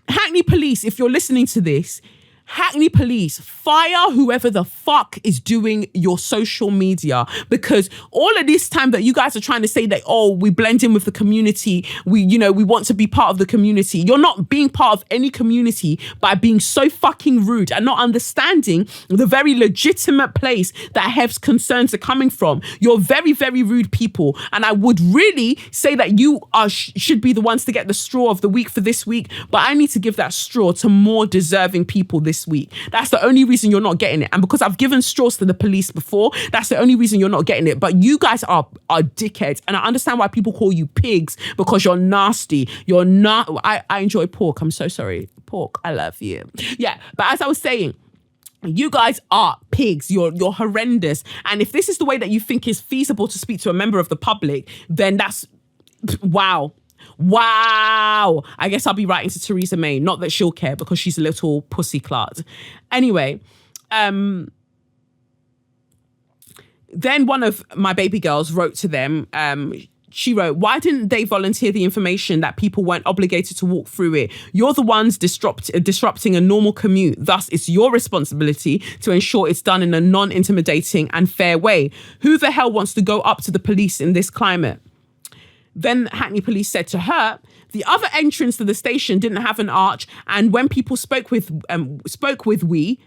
Hackney Police, if you're listening to this, Hackney Police, fire whoever the fuck is doing your social media, because all of this time that you guys are trying to say that, oh, we blend in with the community, we want to be part of the community. You're not being part of any community by being so fucking rude and not understanding the very legitimate place that Hev's concerns are coming from. You're very, very rude people. And I would really say that you should be the ones to get the straw of the week for this week, but I need to give that straw to more deserving people this week. That's the only reason you're not getting it. And because I've given straws to the police before, that's the only reason you're not getting it. But you guys are dickheads. And I understand why people call you pigs, because you're nasty. You're not. I enjoy pork. I'm so sorry. Pork, I love you. Yeah. But as I was saying, you guys are pigs. You're horrendous. And if this is the way that you think is feasible to speak to a member of the public, then that's wow. I guess I'll be writing to Theresa May. Not that she'll care, because she's a little pussy clut. Anyway, then one of my baby girls wrote to them. She wrote, why didn't they volunteer the information that people weren't obligated to walk through it? You're the ones disrupting a normal commute. Thus, it's your responsibility to ensure it's done in a non-intimidating and fair way. Who the hell wants to go up to the police in this climate? Then Hackney Police said to her, the other entrance to the station didn't have an arch, and when people spoke with we,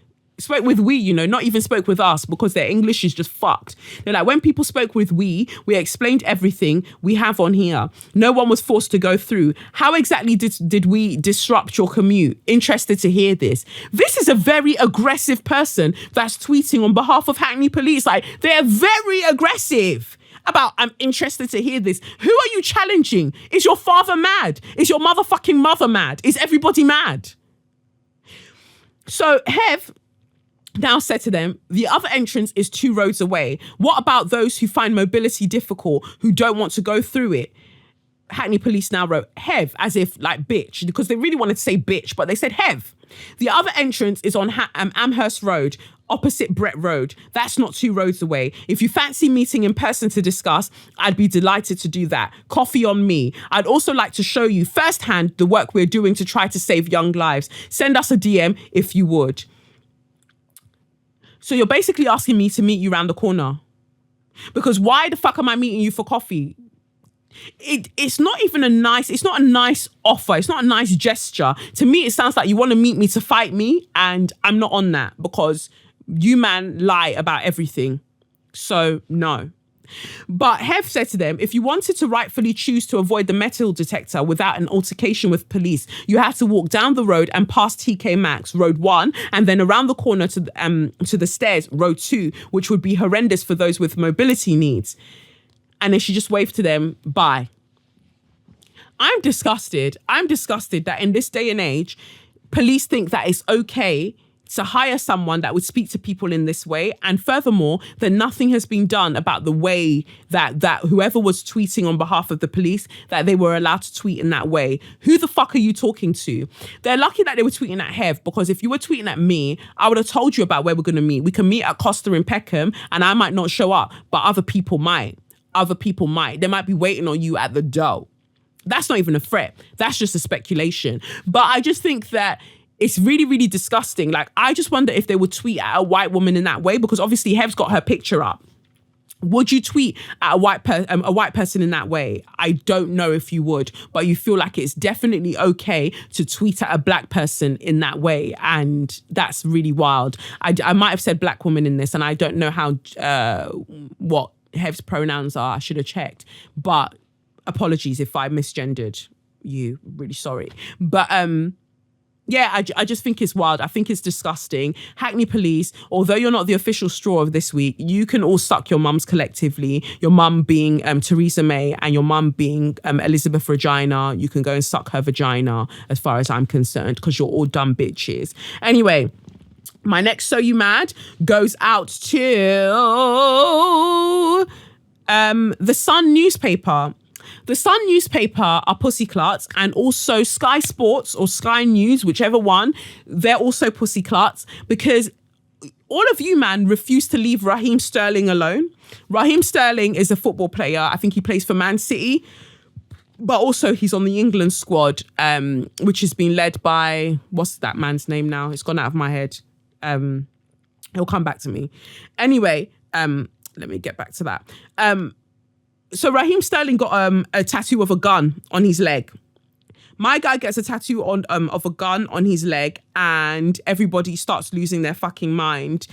not even spoke with us, because their English is just fucked. They're like, when people spoke with we explained everything we have on here. No one was forced to go through. How exactly did we disrupt your commute? Interested to hear this. This is a very aggressive person that's tweeting on behalf of Hackney Police. Like, they're very aggressive about, I'm interested to hear this. Who are you challenging? Is your father mad? Is your motherfucking mother mad? Is everybody mad? So Hev now said to them, the other entrance is 2 roads away. What about those who find mobility difficult, who don't want to go through it? Hackney Police now wrote Hev, as if like bitch, because they really wanted to say bitch, but they said Hev. The other entrance is on Amherst Road, opposite Brett Road. That's not 2 roads away. If you fancy meeting in person to discuss, I'd be delighted to do that. Coffee on me. I'd also like to show you firsthand the work we're doing to try to save young lives. Send us a DM if you would. So you're basically asking me to meet you around the corner. Because why the fuck am I meeting you for coffee? It's not even a nice offer. It's not a nice gesture. To me, it sounds like you want to meet me to fight me, and I'm not on that, because you man lie about everything. So no. But Hev said to them, if you wanted to rightfully choose to avoid the metal detector without an altercation with police, you had to walk down the road and past TK Maxx, Road 1, and then around the corner to the stairs, Road 2, which would be horrendous for those with mobility needs. And then she just waved to them, bye. I'm disgusted. I'm disgusted that in this day and age, police think that it's okay to hire someone that would speak to people in this way. And furthermore, that nothing has been done about the way that whoever was tweeting on behalf of the police, that they were allowed to tweet in that way. Who the fuck are you talking to? They're lucky that they were tweeting at Hev, because if you were tweeting at me, I would have told you about where we're going to meet. We can meet at Costa in Peckham, and I might not show up, but other people might. other people might. They might be waiting on you at the door. That's not even a threat. That's just a speculation. But I just think that it's really, really disgusting. Like, I just wonder if they would tweet at a white woman in that way, because obviously Hev's got her picture up. Would you tweet at a white person in that way? I don't know if you would, but you feel like it's definitely okay to tweet at a black person in that way, and that's really wild. I might have said black woman in this, and I don't know how what Hev's pronouns are. I should have checked, but apologies if I misgendered you. Really sorry, but yeah, I just think it's wild. I think it's disgusting. Hackney Police, although you're not the official straw of this week, you can all suck your mums collectively. Your mum being Theresa May and your mum being Elizabeth Regina. You can go and suck her vagina as far as I'm concerned, because you're all dumb bitches. Anyway, my next So You Mad goes out to the Sun newspaper. The Sun newspaper are pussy cluts, and also Sky Sports or Sky News, whichever one, they're also pussy cluts, because all of you, man, refuse to leave Raheem Sterling alone. Raheem Sterling is a football player. I think he plays for Man City, but also he's on the England squad, which has been led by, what's that man's name now? It's gone out of my head. He'll come back to me. Anyway, let me get back to that. So Raheem Sterling got a tattoo of a gun on his leg. My guy gets a tattoo of a gun on his leg, and everybody starts losing their fucking mind.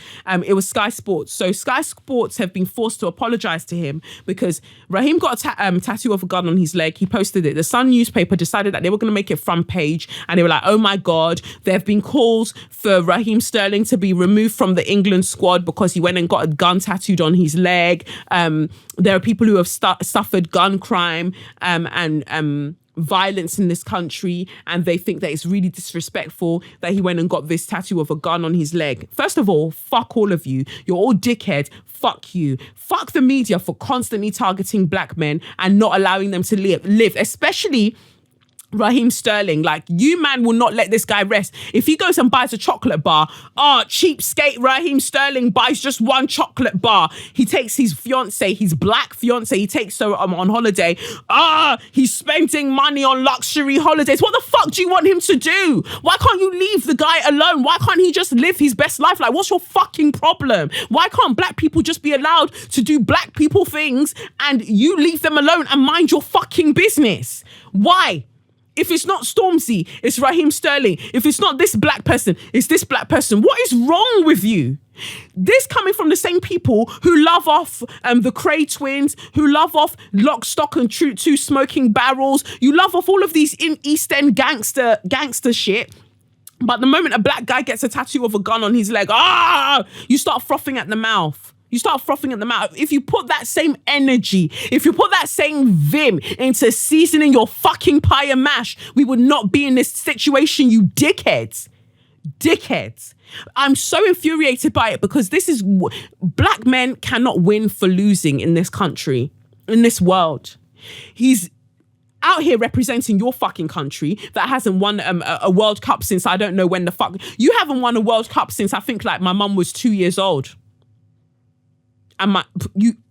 It was Sky Sports. So Sky Sports have been forced to apologise to him because Raheem got a tattoo of a gun on his leg. He posted it. The Sun newspaper decided that they were going to make it front page, and they were like, oh my God, there have been calls for Raheem Sterling to be removed from the England squad because he went and got a gun tattooed on his leg. There are people who have suffered gun crime and violence in this country, and they think that it's really disrespectful that he went and got this tattoo of a gun on his leg. First of all, fuck all of you. You're all dickheads. Fuck you. Fuck the media for constantly targeting black men and not allowing them to live, especially Raheem Sterling. Like, you man will not let this guy rest. If he goes and buys a chocolate bar, cheapskate Raheem Sterling buys just one chocolate bar. He takes his fiance, his black fiance, he takes her on holiday. He's spending money on luxury holidays. What the fuck do you want him to do? Why can't you leave the guy alone? Why can't he just live his best life? Like, what's your fucking problem? Why can't black people just be allowed to do black people things and you leave them alone and mind your fucking business? Why? If it's not Stormzy, it's Raheem Sterling. If it's not this black person, it's this black person. What is wrong with you? This coming from the same people who love off the Cray twins, who love off Lock, Stock and Two Smoking Barrels. You love off all of these in East End gangster shit. But the moment a black guy gets a tattoo of a gun on his leg, you start frothing at the mouth. You start frothing at the mouth. If you put that same energy, if you put that same vim into seasoning your fucking pie and mash, we would not be in this situation, you dickheads. Dickheads. I'm so infuriated by it because black men cannot win for losing in this country, in this world. He's out here representing your fucking country that hasn't won a World Cup since I don't know when the fuck. You haven't won a World Cup since I think like my mum was 2 years old. And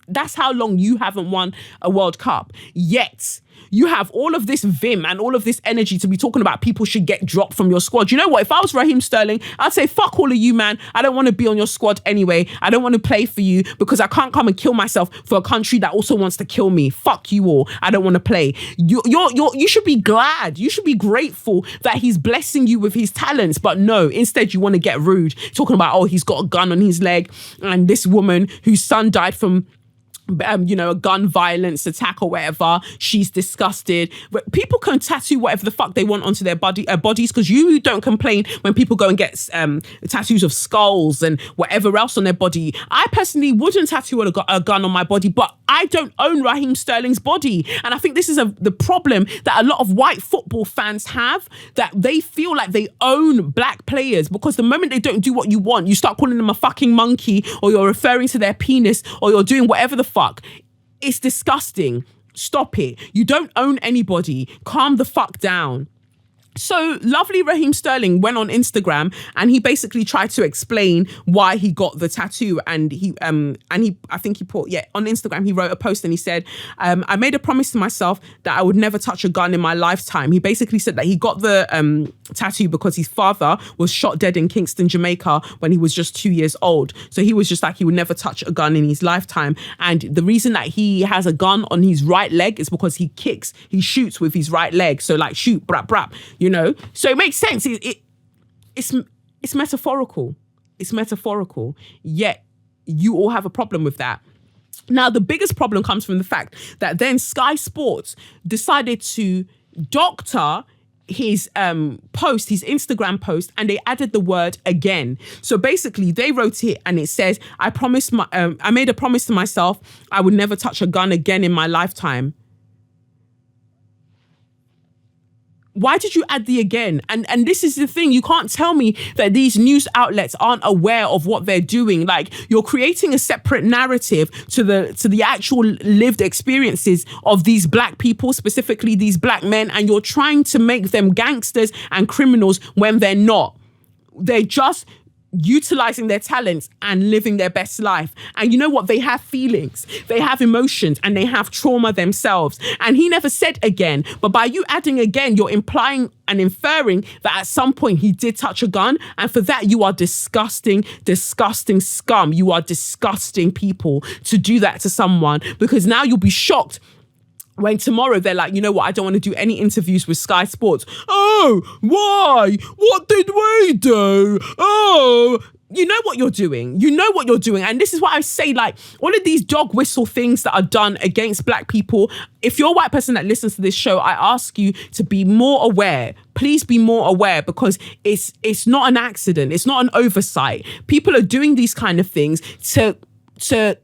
that's how long you haven't won a World Cup. Yet you have all of this vim and all of this energy to be talking about people should get dropped from your squad. You know what? If I was Raheem Sterling, I'd say, fuck all of you, man. I don't want to be on your squad anyway. I don't want to play for you because I can't come and kill myself for a country that also wants to kill me. Fuck you all. I don't want to play. You should be glad. You should be grateful that he's blessing you with his talents. But no, instead you want to get rude. Talking about, he's got a gun on his leg and this woman whose son died from a gun violence attack or whatever, she's disgusted. But people can tattoo whatever the fuck they want onto their bodies, because you don't complain when people go and get tattoos of skulls and whatever else on their body. I personally wouldn't tattoo a gun on my body, but I don't own Raheem Sterling's body. And I think this is the problem that a lot of white football fans have, that they feel like they own black players, because the moment they don't do what you want, you start calling them a fucking monkey, or you're referring to their penis, or you're doing whatever the fuck. It's disgusting. Stop it. You don't own anybody. Calm the fuck down. So lovely Raheem Sterling went on Instagram and he basically tried to explain why he got the tattoo. And I think he put, on Instagram, he wrote a post and he said, I made a promise to myself that I would never touch a gun in my lifetime. He basically said that he got the tattoo because his father was shot dead in Kingston, Jamaica when he was just 2 years old. So he was just like, he would never touch a gun in his lifetime. And the reason that he has a gun on his right leg is because he shoots with his right leg. So like shoot, brap, brap. So it makes sense. It's metaphorical. It's metaphorical. Yet you all have a problem with that. Now, the biggest problem comes from the fact that then Sky Sports decided to doctor his post, his Instagram post, and they added the word again. So basically they wrote it and it says, I made a promise to myself I would never touch a gun again in my lifetime. Why did you add the again? And this is the thing. You can't tell me that these news outlets aren't aware of what they're doing. Like, you're creating a separate narrative to the actual lived experiences of these black people, specifically these black men, and you're trying to make them gangsters and criminals when they're not. They're just utilizing their talents and living their best life. And you know what? They have feelings, they have emotions, and they have trauma themselves. And he never said again, but by you adding again, you're implying and inferring that at some point he did touch a gun. And for that, you are disgusting, disgusting scum. You are disgusting people to do that to someone, because now you'll be shocked when tomorrow they're like, you know what, I don't want to do any interviews with Sky Sports. Oh, why? What did we do? Oh, you know what you're doing. You know what you're doing. And this is why I say, like, all of these dog whistle things that are done against black people. If you're a white person that listens to this show, I ask you to be more aware. Please be more aware, because it's not an accident. It's not an oversight. People are doing these kind of things to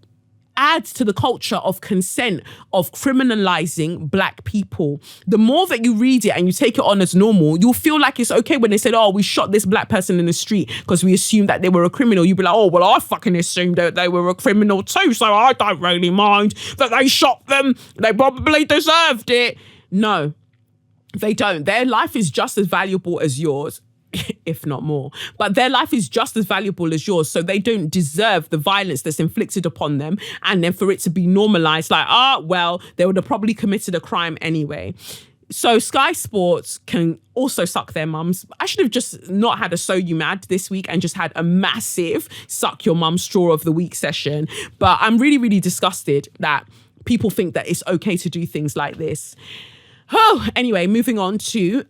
add to the culture of consent, of criminalizing black people. The more that you read it and you take it on as normal, you'll feel like it's okay when they said, oh, we shot this black person in the street because we assumed that they were a criminal. You'll be like, oh, well, I fucking assumed that they were a criminal too, so I don't really mind that they shot them. They probably deserved it. No, they don't. Their life is just as valuable as yours, if not more. But their life is just as valuable as yours, so they don't deserve the violence that's inflicted upon them, and then for it to be normalized, like, well, they would have probably committed a crime anyway. So Sky Sports can also suck their mums. I should have just not had a So You Mad this week and just had a massive suck your mum straw of the week session. But I'm really, really disgusted that people think that it's okay to do things like this. Oh, anyway, moving on to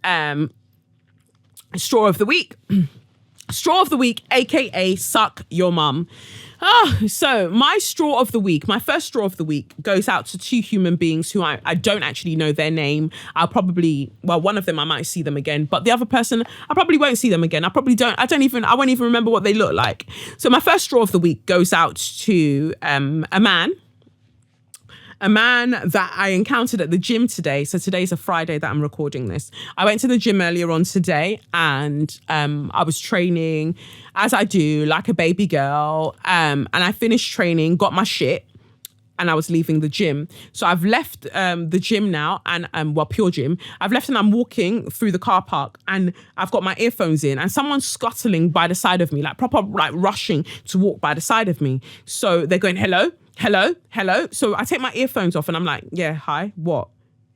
straw of the week. Straw of the week, aka suck your mum. So my straw of the week, my first straw of the week, goes out to two human beings who I don't actually know their name. I'll probably, well, one of them I might see them again, but the other person I probably won't see them again. I won't even remember what they look like. So my first straw of the week goes out to a man that I encountered at the gym today. So today's a Friday that I'm recording this. I went to the gym earlier on today, and I was training as I do, like a baby girl. And I finished training, got my shit, and I was leaving the gym. So I've left the gym now, and Pure Gym. I've left and I'm walking through the car park, and I've got my earphones in, and someone's scuttling by the side of me, like proper, like rushing to walk by the side of me. So they're going, hello, hello, hello. So I take my earphones off and I'm like, yeah, hi, what?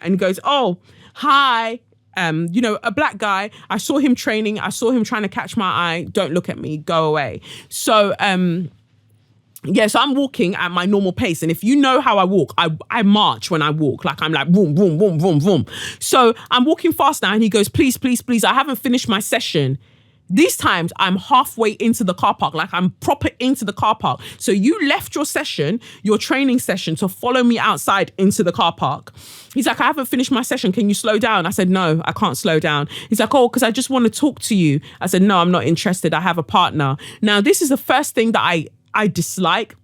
And he goes, oh, hi. A black guy. I saw him training. I saw him trying to catch my eye. Don't look at me. Go away. So, so I'm walking at my normal pace. And if you know how I walk, I march when I walk. Like, I'm like, boom, boom, boom, boom, boom. So I'm walking fast now, and he goes, please, please, please, I haven't finished my session. These times I'm halfway into the car park, like I'm proper into the car park. So you left your session, your training session, to follow me outside into the car park. He's like, I haven't finished my session. Can you slow down? I said, no, I can't slow down. He's like, oh, because I just want to talk to you. I said, no, I'm not interested. I have a partner. Now, this is the first thing that I dislike.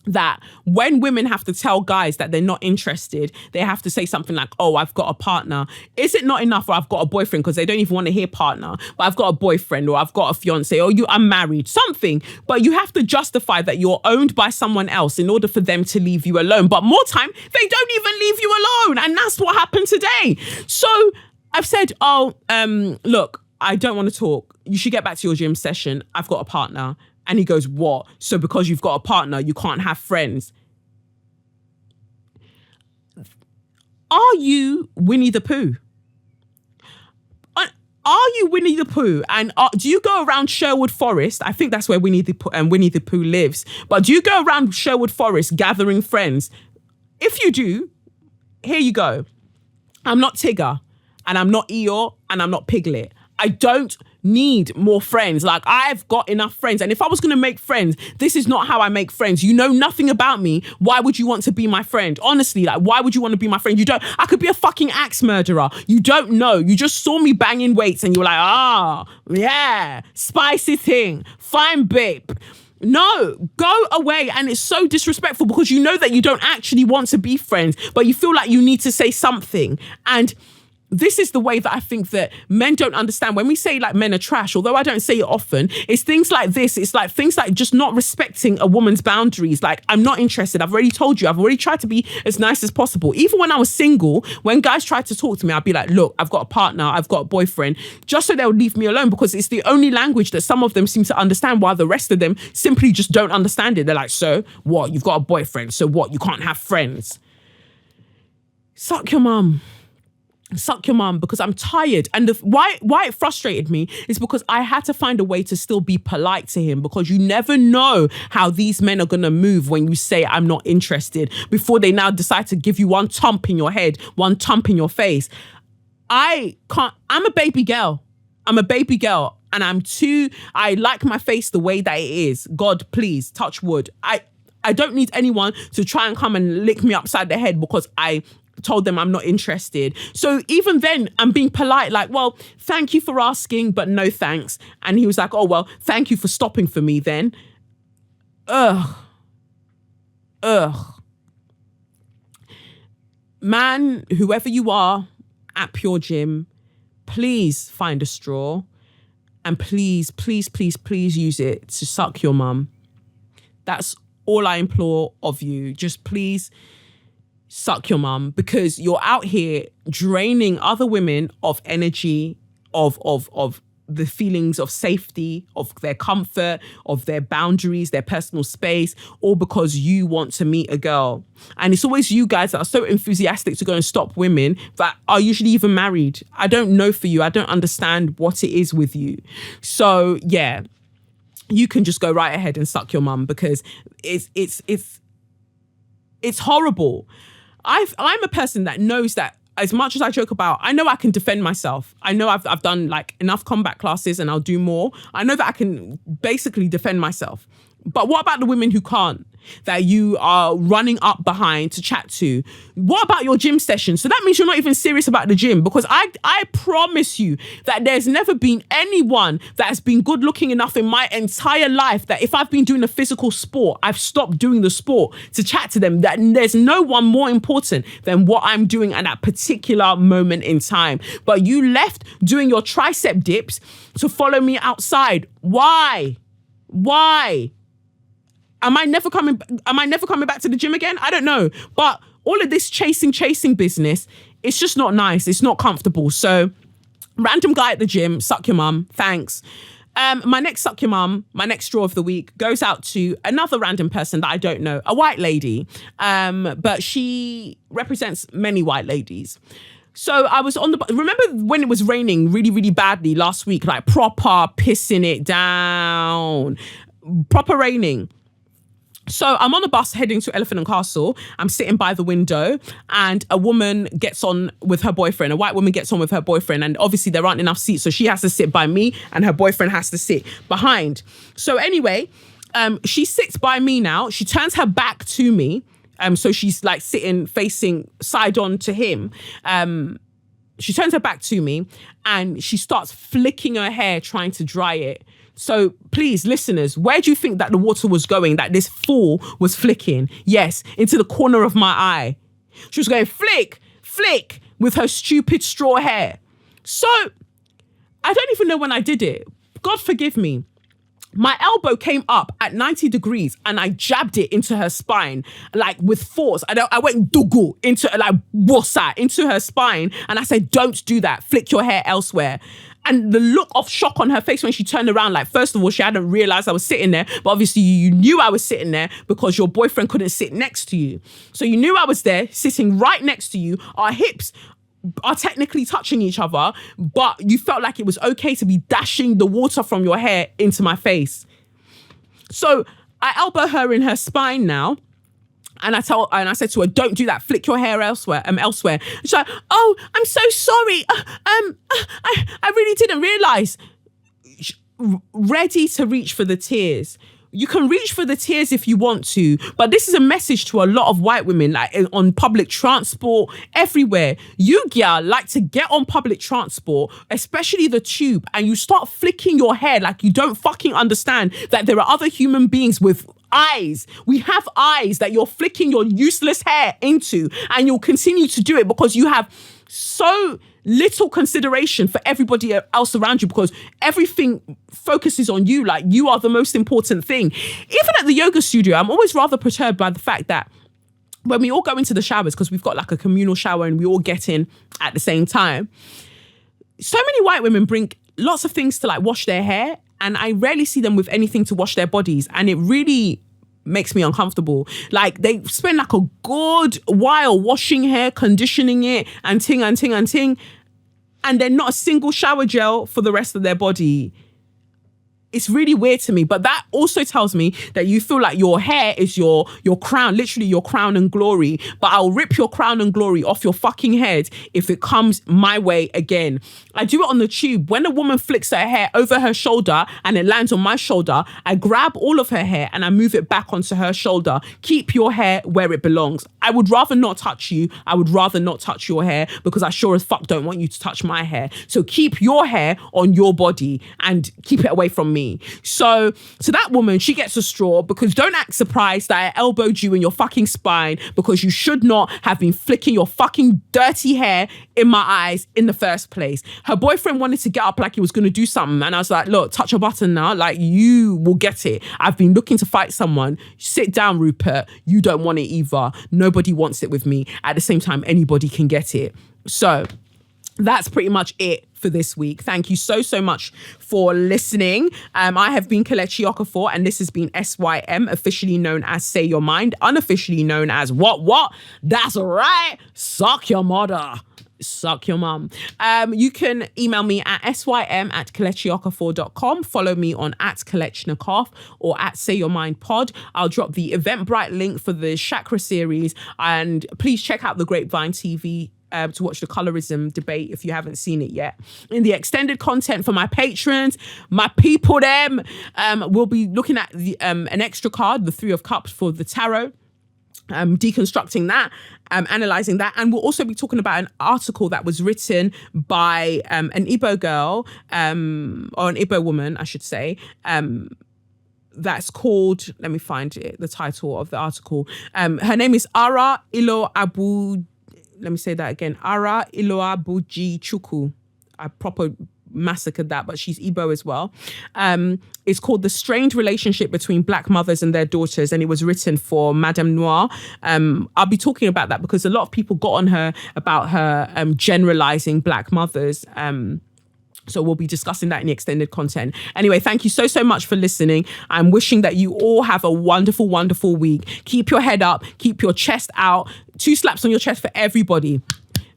That when women have to tell guys that they're not interested, they have to say something like, oh, I've got a partner. Is it not enough, or I've got a boyfriend, because they don't even want to hear partner, but I've got a boyfriend, or I've got a fiance, or I'm married, something. But you have to justify that you're owned by someone else in order for them to leave you alone. But more time, they don't even leave you alone. And that's what happened today. So I've said, look, I don't want to talk. You should get back to your gym session. I've got a partner. And he goes, what? So because you've got a partner, you can't have friends. Are you Winnie the Pooh? Are you Winnie the Pooh? And do you go around Sherwood Forest? I think that's where Winnie the Pooh lives. But do you go around Sherwood Forest gathering friends? If you do, here you go. I'm not Tigger, and I'm not Eeyore, and I'm not Piglet. I don't need more friends. Like, I've got enough friends. And if I was going to make friends, this is not how I make friends. You know nothing about me. Why would you want to be my friend? Honestly, like, why would you want to be my friend? I could be a fucking axe murderer. You don't know. You just saw me banging weights and you were like, yeah, spicy thing. Fine, babe. No, go away. And it's so disrespectful because you know that you don't actually want to be friends, but you feel like you need to say something. And this is the way that I think that men don't understand. When we say like men are trash, although I don't say it often, it's things like this. It's like things like just not respecting a woman's boundaries. Like, I'm not interested. I've already told you. I've already tried to be as nice as possible. Even when I was single, when guys tried to talk to me, I'd be like, look, I've got a partner. I've got a boyfriend, just so they'll leave me alone, because it's the only language that some of them seem to understand, while the rest of them simply just don't understand it. They're like, so what? You've got a boyfriend. So what? You can't have friends. Suck your mum. Suck your mum, because I'm tired. And why it frustrated me is because I had to find a way to still be polite to him, because you never know how these men are going to move when you say I'm not interested, before they now decide to give you one thump in your head, one thump in your face. I'm a baby girl. I'm a baby girl, and I like my face the way that it is. God, please, touch wood. I don't need anyone to try and come and lick me upside the head because I told them I'm not interested. So even then, I'm being polite, like, well, thank you for asking, but no thanks. And he was like, oh, well, thank you for stopping for me then. Ugh. Man, whoever you are at Pure Gym, please find a straw, and please, please, please, please use it to suck your mum. That's all I implore of you. Just please suck your mum, because you're out here draining other women of energy, of the feelings of safety, of their comfort, of their boundaries, their personal space, all because you want to meet a girl. And it's always you guys that are so enthusiastic to go and stop women that are usually even married. I don't know for you. I don't understand what it is with you. So yeah, you can just go right ahead and suck your mum, because it's horrible. I'm a person that knows that, as much as I joke about, I know I can defend myself. I know I've done like enough combat classes, and I'll do more. I know that I can basically defend myself. But what about the women who can't, that you are running up behind to chat to? What about your gym session? So that means you're not even serious about the gym, because I promise you that there's never been anyone that has been good looking enough in my entire life that if I've been doing a physical sport, I've stopped doing the sport to chat to them. That there's no one more important than what I'm doing at that particular moment in time. But you left doing your tricep dips to follow me outside. Why? Am I never coming back to the gym again? I don't know. But all of this chasing business, it's just not nice. It's not comfortable. So random guy at the gym, suck your mum. Thanks. My next suck your mum, my next straw of the week goes out to another random person that I don't know, a white lady. But she represents many white ladies. So I was remember when it was raining really, really badly last week, like proper pissing it down, proper raining. So I'm on the bus heading to Elephant and Castle. I'm sitting by the window, and a woman gets on with her boyfriend. A white woman gets on with her boyfriend, and obviously there aren't enough seats, so she has to sit by me and her boyfriend has to sit behind. So anyway, she sits by me now. She turns her back to me. So she's like sitting facing side on to him. She turns her back to me and she starts flicking her hair, trying to dry it. So please, listeners, where do you think that the water was going, that this fool was flicking? Yes, into the corner of my eye. She was going flick, flick with her stupid straw hair. So I don't even know when I did it. God forgive me. My elbow came up at 90 degrees and I jabbed it into her spine, like with force. I went dugu into, like, wossa, into her spine. And I said, don't do that. Flick your hair elsewhere. And the look of shock on her face when she turned around, like, first of all, she hadn't realized I was sitting there, but obviously you knew I was sitting there because your boyfriend couldn't sit next to you. So you knew I was there, sitting right next to you. Our hips are technically touching each other, but you felt like it was okay to be dashing the water from your hair into my face. So I elbow her in her spine now. And I said to her, don't do that. Flick your hair elsewhere. She's like, oh, I'm so sorry. I really didn't realize. Ready to reach for the tears. You can reach for the tears if you want to, but this is a message to a lot of white women, like on public transport, everywhere. You girl like to get on public transport, especially the tube, and you start flicking your hair like you don't fucking understand that there are other human beings with eyes. We have eyes that you're flicking your useless hair into, and you'll continue to do it because you have so little consideration for everybody else around you, because everything focuses on you, like you are the most important thing. Even at the yoga studio, I'm always rather perturbed by the fact that when we all go into the showers, because we've got like a communal shower and we all get in at the same time, so many white women bring lots of things to like wash their hair, and I rarely see them with anything to wash their bodies, and it really makes me uncomfortable. Like, they spend like a good while washing hair, conditioning it, and ting, and then not a single shower gel for the rest of their body. It's really weird to me, but that also tells me that you feel like your hair is your crown, literally your crown and glory. But I'll rip your crown and glory off your fucking head if it comes my way again. I do it on the tube. When a woman flicks her hair over her shoulder and it lands on my shoulder, I grab all of her hair and I move it back onto her shoulder. Keep your hair where it belongs. I would rather not touch you. I would rather not touch your hair, because I sure as fuck don't want you to touch my hair. So keep your hair on your body and keep it away from me. So to that woman, she gets a straw, because don't act surprised that I elbowed you in your fucking spine, because you should not have been flicking your fucking dirty hair in my eyes in the first place. Her boyfriend wanted to get up like he was going to do something, and I was like, look, touch a button now, like you will get it. I've been looking to fight someone. Sit down, Rupert. You don't want it either. Nobody wants it with me. At the same time, anybody can get it. So that's pretty much it for this week. Thank you so much for listening. I have been Kelechi Okafor, and this has been SYM, officially known as Say Your Mind, unofficially known as what? That's right. Suck your mother. Suck your mum. You can email me at sym@kelechiokafor.com. Follow me on @Kelechnikov or Say Your Mind Pod. I'll drop the Eventbrite link for the Chakra series, and please check out the Grapevine TV to watch the colorism debate if you haven't seen it yet. In the extended content for my patrons, my people, we'll be looking at the, an extra card, the Three of Cups for the tarot. Deconstructing that, analysing that, and we'll also be talking about an article that was written by an Igbo girl, or an Igbo woman, I should say, that's called, let me find it, the title of the article. Her name is Ara Ilo Abu, let me say that again, Ara Ilo Abuji Chukwu. I proper massacred that, but she's Igbo as well. It's called The Strained Relationship Between Black Mothers and Their Daughters, and it was written for Madame Noir. I'll be talking about that because a lot of people got on her about her generalizing Black mothers. So we'll be discussing that in the extended content. Anyway, thank you so much for listening. I'm wishing that you all have a wonderful, wonderful week. Keep your head up, keep your chest out. 2 slaps on your chest for everybody.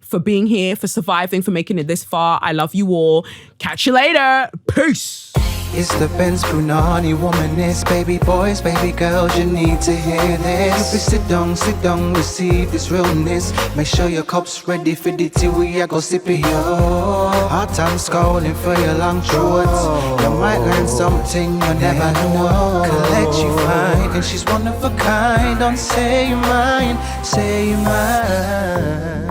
For being here, for surviving, for making it this far. I love you all. Catch you later. Peace. It's the Benz Brunani womanist, baby boys, baby girls, you need to hear this. Sit down, receive this realness. Make sure your cup's ready for the tea, we are go sip it, yo. Hard time scrolling for your long shorts. You might learn something you never know. Collect you fine, and she's one of a kind. Don't say your mind, say your mind.